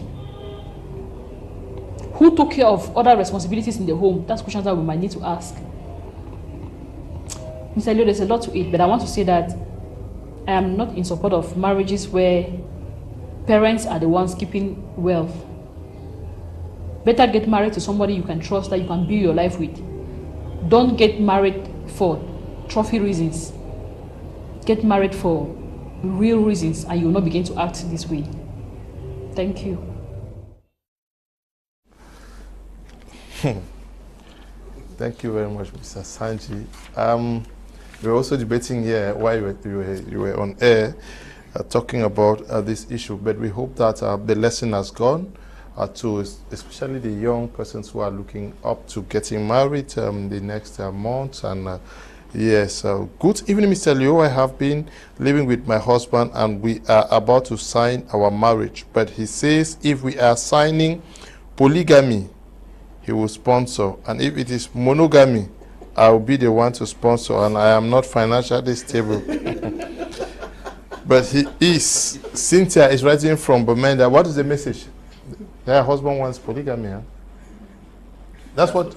Who took care of other responsibilities in the home? That's questions that we might need to ask. Mr. Leo, there's a lot to it, but I want to say that I am not in support of marriages where parents are the ones keeping wealth. Better get married to somebody you can trust, that you can build your life with. Don't get married for trophy reasons. Get married for real reasons, and you will not begin to act this way. Thank you. Thank you very much, Mr. Asanji. We were also debating here while you were on air, talking about this issue, but we hope that the lesson has gone to especially the young persons who are looking up to getting married the next month. And yes, good evening, Mr. Leo. I have been living with my husband and we are about to sign our marriage, but he says if we are signing polygamy, he will sponsor, and if it is monogamy, I will be the one to sponsor, and I am not financially stable. But he is. Cynthia is writing from Bamenda. What is the message? Their husband wants polygamy. Huh? That's what.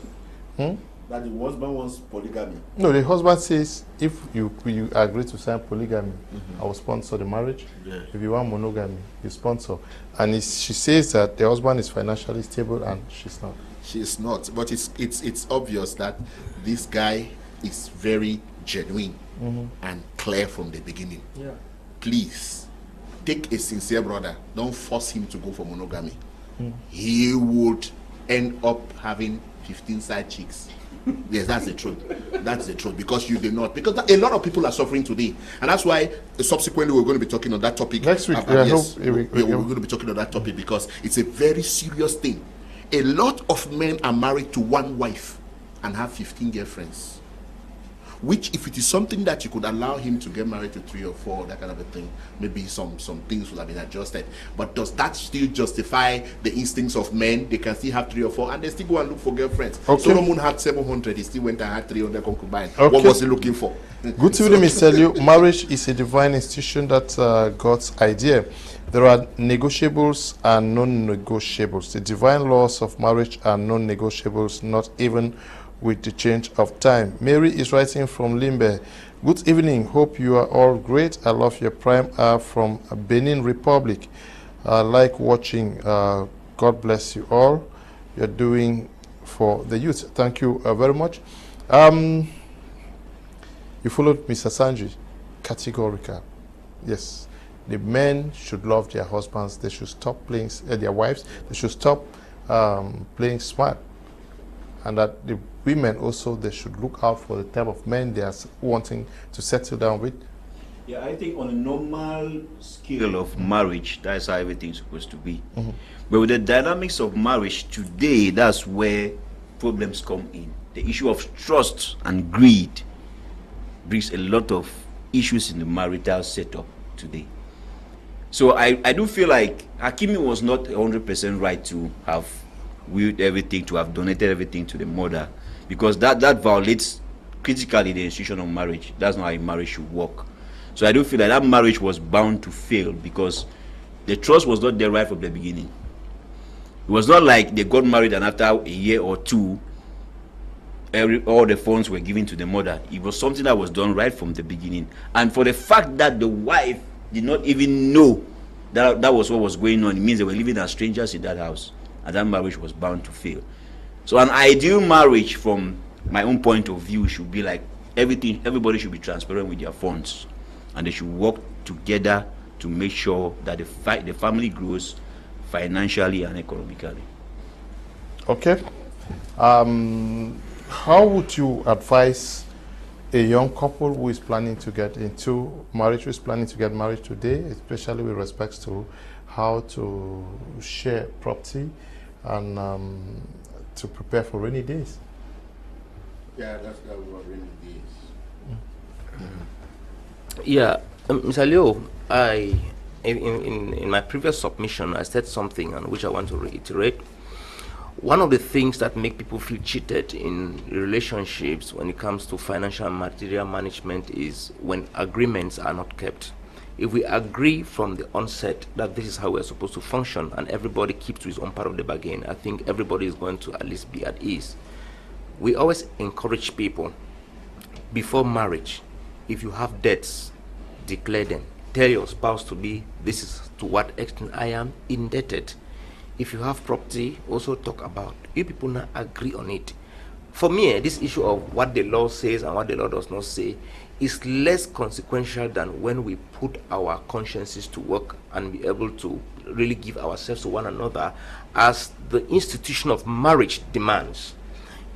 That the husband wants polygamy. No, the husband says if you agree to sign polygamy, I will sponsor the marriage. Yeah. If you want monogamy, you sponsor. And she says that the husband is financially stable and she's not. She's not, but it's obvious that this guy is very genuine and clear from the beginning. Yeah. Please take a sincere brother. Don't force him to go for monogamy. He would end up having 15 side chicks. Yes, that's the truth. That's the truth, because you did not. Because a lot of people are suffering today, and that's why subsequently we're going to be talking on that topic next week. Yes, we're going to be talking on that topic because it's a very serious thing. A lot of men are married to one wife and have 15 girlfriends, which if it is something that you could allow him to get married to 3 or 4, that kind of a thing, maybe some things would have been adjusted. But does that still justify the instincts of men? They can still have 3 or 4 and they still go and look for girlfriends. Okay. Solomon had 700, he still went and had 300 concubines. Okay. What was he looking for? Good evening, Mr. Liu. Marriage is a divine institution that's God's idea. There are negotiables and non-negotiables. The divine laws of marriage are non-negotiables, not even with the change of time. Mary is writing from Limbe. Good evening. Hope you are all great. I love your prime hour from Benin Republic. I like watching. God bless you all. You're doing for the youth. Thank you very much. You followed Mr. Asanji. Categorical. Yes. The men should love their husbands. They should stop playing their wives. They should stop playing smart. And that the women also, they should look out for the type of men they are wanting to settle down with. Yeah, I think on a normal scale of marriage, that's how everything's supposed to be. But with the dynamics of marriage today, that's where problems come in. The issue of trust and greed brings a lot of issues in the marital setup today. So I do feel like Hakimi was not 100% right to have willed everything, to have donated everything to the mother, because that violates critically the institution of marriage. That's not how a marriage should work. So I do feel like that marriage was bound to fail because the trust was not there right from the beginning. It was not like they got married and after a year or two, all the funds were given to the mother. It was something that was done right from the beginning. And for the fact that the wife did not even know that that was what was going on, it means they were living as strangers in that house, and that marriage was bound to fail. So an ideal marriage from my own point of view should be like everybody should be transparent with their funds, and they should work together to make sure that the family grows financially and economically. Okay. how would you advise a young couple who is planning to get into marriage, who is planning to get married today, especially with respect to how to share property and to prepare for rainy days? Yeah, that's what rainy days. Yeah, Mr. Leo, in my previous submission, I said something on which I want to reiterate. One of the things that make people feel cheated in relationships when it comes to financial and material management is when agreements are not kept. If we agree from the onset that this is how we're supposed to function and everybody keeps to his own part of the bargain, I think everybody is going to at least be at ease. We always encourage people before marriage, if you have debts, declare them. Tell your spouse to be, this is to what extent I am indebted. If you have property, also talk about. You people now agree on it. For me, this issue of what the law says and what the law does not say is less consequential than when we put our consciences to work and be able to really give ourselves to one another as the institution of marriage demands.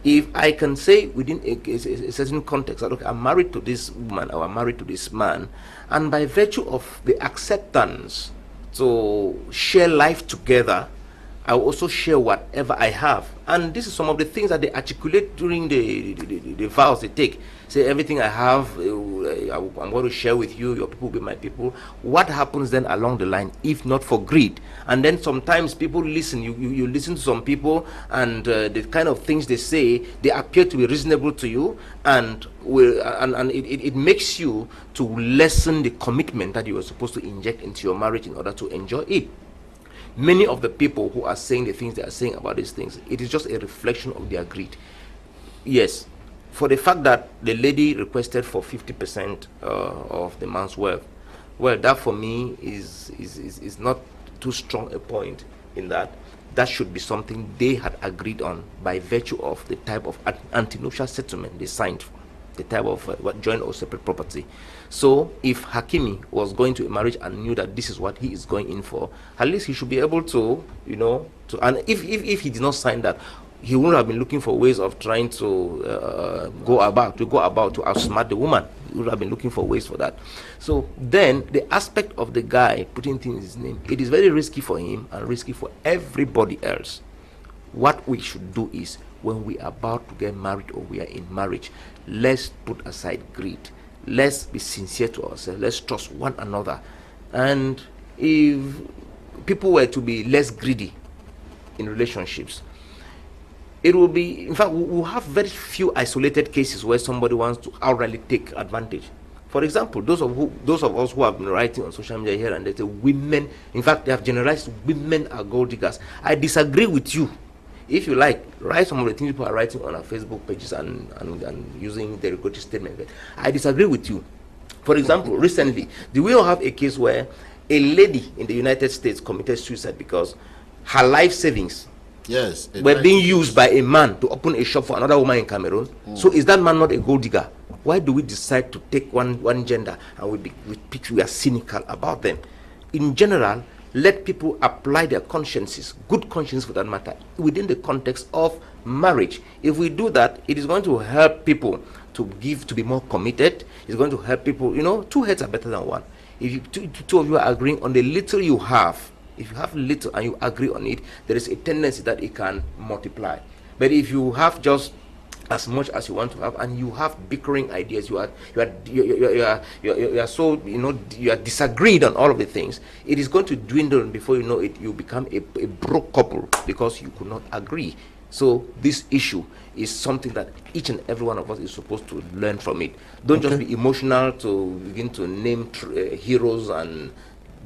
If I can say within a certain context that, okay, I'm married to this woman or I'm married to this man, and by virtue of the acceptance to share life together, I will also share whatever I have. And this is some of the things that they articulate during the vows they take. Say, everything I have, I'm going to share with you, your people will be my people. What happens then along the line, if not for greed? And then sometimes people listen, you listen to some people, and the kind of things they say, they appear to be reasonable to you, and it makes you to lessen the commitment that you were supposed to inject into your marriage in order to enjoy it. Many of the people who are saying the things they are saying about these things, it is just a reflection of their greed. Yes, for the fact that the lady requested for 50% of the man's wealth, well, that for me is not too strong a point in that. That should be something they had agreed on by virtue of the type of antenuptial settlement they signed for, the type of joint or separate property. So if Hakimi was going to a marriage and knew that this is what he is going in for, at least he should be able to, and if he did not sign that, he wouldn't have been looking for ways of trying to go about to outsmart the woman. He would have been looking for ways for that. So then the aspect of the guy putting things in his name, it is very risky for him and risky for everybody else. What we should do is, when we are about to get married or we are in marriage, let's put aside greed. Let's be sincere to ourselves. Let's trust one another. And if people were to be less greedy in relationships, it will be, in fact, we'll have very few isolated cases where somebody wants to outrightly take advantage. For example, those of us who have been writing on social media here and there, say women, in fact, they have generalized women are gold diggers. I disagree with you. If you like, write some of the things people are writing on our Facebook pages and using derogatory statements. I disagree with you. For example, recently, do we all have a case where a lady in the United States committed suicide because her life savings were being used by a man to open a shop for another woman in Cameroon? So is that man not a gold digger? Why do we decide to take one gender and we are cynical about them? In general, let people apply their consciences, good conscience for that matter, within the context of marriage. If we do that, it is going to help people to be more committed. It's going to help people, two heads are better than one. If you, two of you are agreeing on the little you have, if you have little and you agree on it, there is a tendency that it can multiply. But if you have just as much as you want to have, and you have bickering ideas, you are so you are disagreed on all of the things, it is going to dwindle, and before you know it, you become a broke couple because you could not agree. So this issue is something that each and every one of us is supposed to learn from it. Don't just be emotional to begin to name heroes and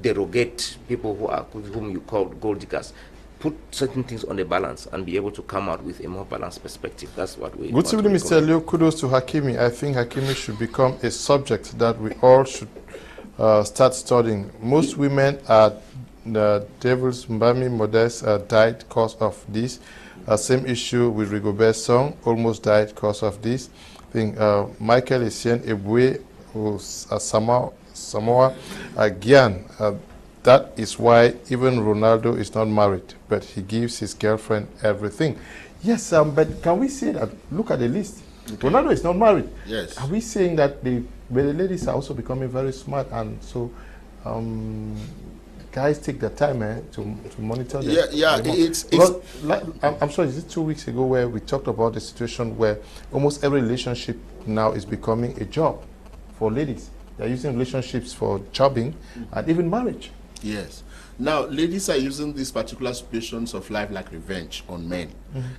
derogate people whom you call gold diggers. Put certain things on the balance and be able to come out with a more balanced perspective. That's what we. Good evening, Mr. Leo. Kudos to Hakimi. I think Hakimi should become a subject that we all should start studying. Most women are the devil's mbami modest died because of this. Same issue with Rigobert's song, almost died because of this. I think Michael Essien Ebwe, who's Samoa, Gyan. That is why even Ronaldo is not married, but he gives his girlfriend everything. Yes, but can we say that, look at the list. Okay. Ronaldo is not married. Yes. Are we saying that the ladies are also becoming very smart, and so guys take their time to monitor them? Yeah, I'm sorry, is it 2 weeks ago where we talked about the situation where almost every relationship now is becoming a job for ladies. They're using relationships for jobbing and even marriage. Yes. Now, ladies are using these particular situations of life like revenge on men.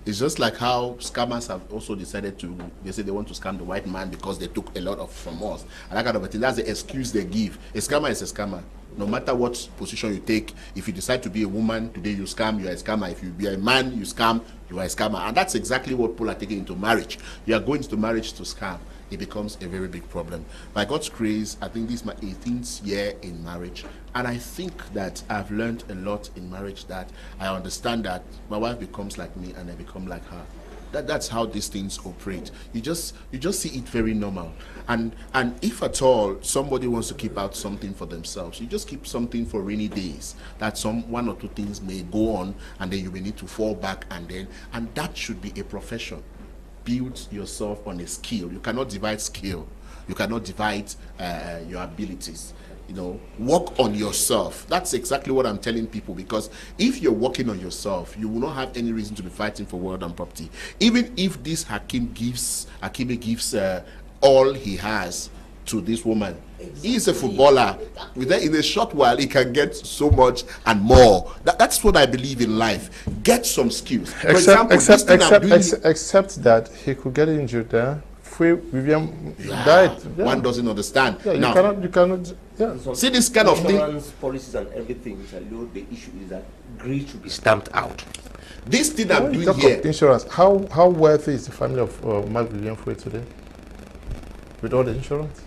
It's just like how scammers have also decided to, they say they want to scam the white man because they took a lot from us. And that kind of a thing. That's the excuse they give. A scammer is a scammer. No matter what position you take, if you decide to be a woman, today you scam, you are a scammer. If you be a man, you scam, you are a scammer. And that's exactly what people are taking into marriage. You are going into marriage to scam. It becomes a very big problem. By God's grace, I think this is my 18th year in marriage, and I think that I've learned a lot in marriage, that I understand that my wife becomes like me and I become like her. That's how these things operate. You just see it very normal. And if at all somebody wants to keep out something for themselves, you just keep something for rainy days, that one or two things may go on and then you may need to fall back, and that should be a profession. Build yourself on a skill. You cannot divide skill. You cannot divide your abilities. You know, work on yourself. That's exactly what I'm telling people, because if you're working on yourself, you will not have any reason to be fighting for world and property. Even if this Hakimi gives all he has to this woman. Exactly. He's a footballer. In a short while, he can get so much and more. That's what I believe in life. Get some skills. Except that he could get injured there. William died. Yeah. One doesn't understand. Yeah, you cannot. Yeah. See this kind of thing. Policies and everything. The issue is that greed should be stamped out. This thing I'm doing here. Insurance. How wealthy is the family of Mark William Fue today? With all the insurance.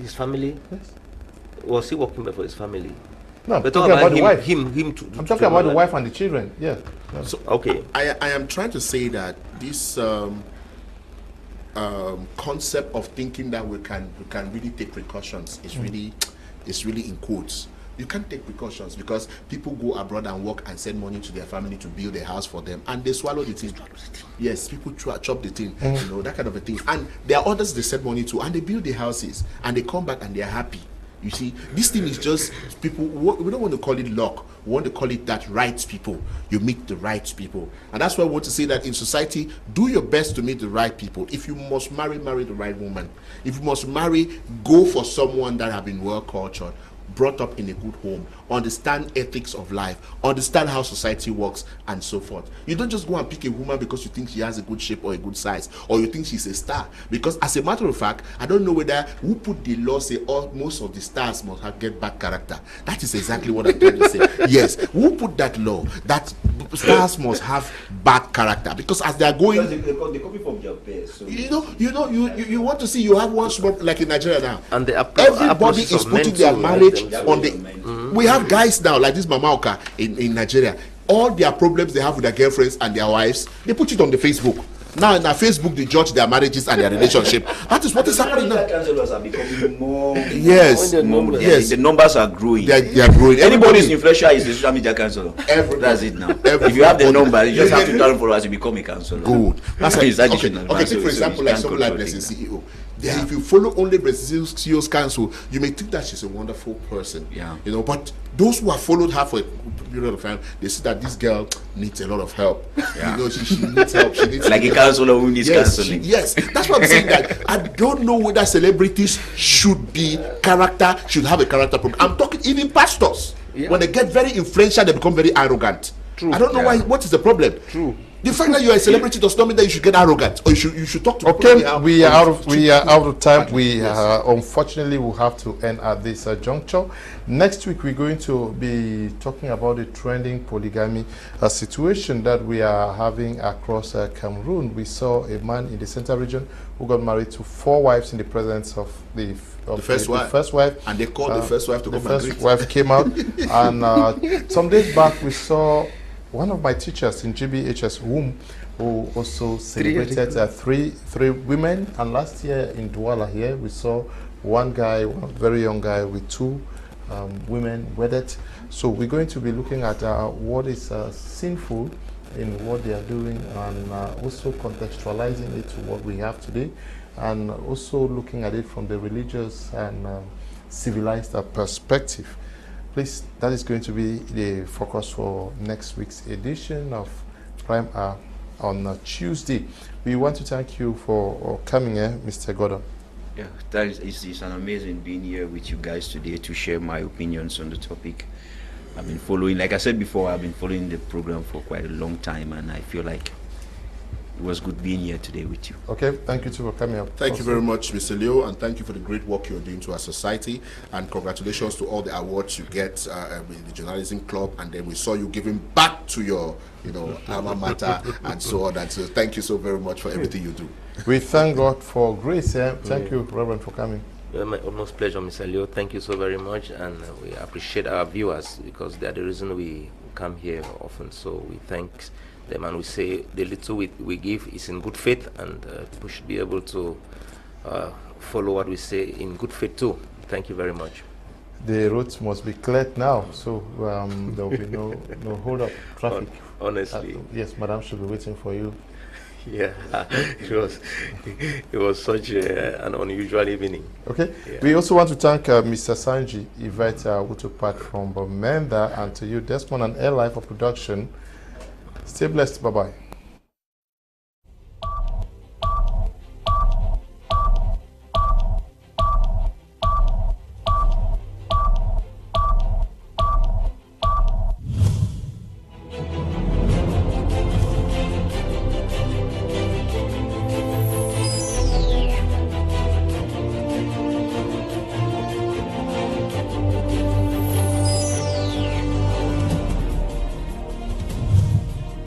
His family? Yes. Was he working for his family? No, I'm talking about the wife. I'm talking about the wife and the children. Yeah. So, okay. I am trying to say that this concept of thinking that we can really take precautions is really in quotes. You can't take precautions because people go abroad and work and send money to their family to build a house for them, and they swallow the thing. Yes, people chop the thing, you know, that kind of a thing. And there are others they send money to, and they build the houses, and they come back and they are happy. You see, this thing is just people. We don't want to call it luck. We want to call it that right people. You meet the right people, and that's why I want to say that in society, do your best to meet the right people. If you must marry the right woman. If you must marry, go for someone that have been well cultured, brought up in a good home, understand ethics of life, understand how society works, and so forth. You don't just go and pick a woman because you think she has a good shape or a good size, or you think she's a star. Because as a matter of fact, I don't know whether who put the law say most of the stars must get bad character. That is exactly what I'm trying to say. Yes, who put that law that stars must have bad character? Because as they are going, they copy from your best. So you want to see you have one small, like in Nigeria now, and everybody is putting their marriage on the. We have guys now like this Mamaoka in Nigeria. All their problems they have with their girlfriends and their wives, they put it on the Facebook. Now in Facebook they judge their marriages and their relationship. That is what is happening now. Councillors are becoming more. Yes, yes. The numbers are growing. They are growing. Anybody who's influential is the social media councillor. That's it now. If you have the number, you just have to turn for us to become a councillor. Good. That's it's additional. Okay, take for example like someone like Blessing CEO. Yeah. If you follow only Brazil CEO's counsel, you may think that she's a wonderful person. Yeah. You know, but those who have followed her for a period of time, they see that this girl needs a lot of help. Yeah. You know, she needs help. She needs like a counselor who needs counseling. Yes, that's what I'm saying. That I don't know whether celebrities should have a character problem. I'm talking even pastors. Yeah. When they get very influential, they become very arrogant. True. I don't know why. What is the problem? True. The fact that you are a celebrity does not mean that you should get arrogant, or you should talk to people. Okay, we are out of time. We unfortunately will have to end at this juncture. Next week we're going to be talking about the trending polygamy situation that we are having across Cameroon. We saw a man in the Central region who got married to 4 wives in the presence of the first wife, and they called the first wife to come and greet. The first wife came out, and some days back we saw one of my teachers in GBHS who also celebrated 3 women, and last year in Douala here we saw one very young guy with 2 women wedded. So we're going to be looking at what is sinful in what they are doing, and also contextualizing it to what we have today, and also looking at it from the religious and civilized perspective. Please, that is going to be the focus for next week's edition of Prime Hour on Tuesday. We want to thank you for coming here, Mr. Gordon. Yeah, it's an amazing being here with you guys today to share my opinions on the topic. I've been following, like I said before, I've been following the program for quite a long time, and I feel like it was good being here today with you. Okay, thank you too for coming up. Thank you very much, Mr. Leo, and thank you for the great work you're doing to our society, and congratulations to all the awards you get in the journalism club, and then we saw you giving back to your, alma mater and so on, and so thank you so very much for everything you do. We thank God for grace. Thank you, Reverend, for coming. My utmost pleasure, Mr. Leo. Thank you so very much, and we appreciate our viewers because they are the reason we come here often. So we thank them, and we say the little we give is in good faith, and people should be able to follow what we say in good faith too. Thank you very much. The roads must be cleared now, so there will be no hold up traffic. Honestly, yes, Madam should be waiting for you. Yeah, it was such an unusual evening. Okay, yeah. We also want to thank Mr. Asanji Yvette, who took part from Bamenda, and to you, Desmond and Airline for production. Stay blessed. Bye bye.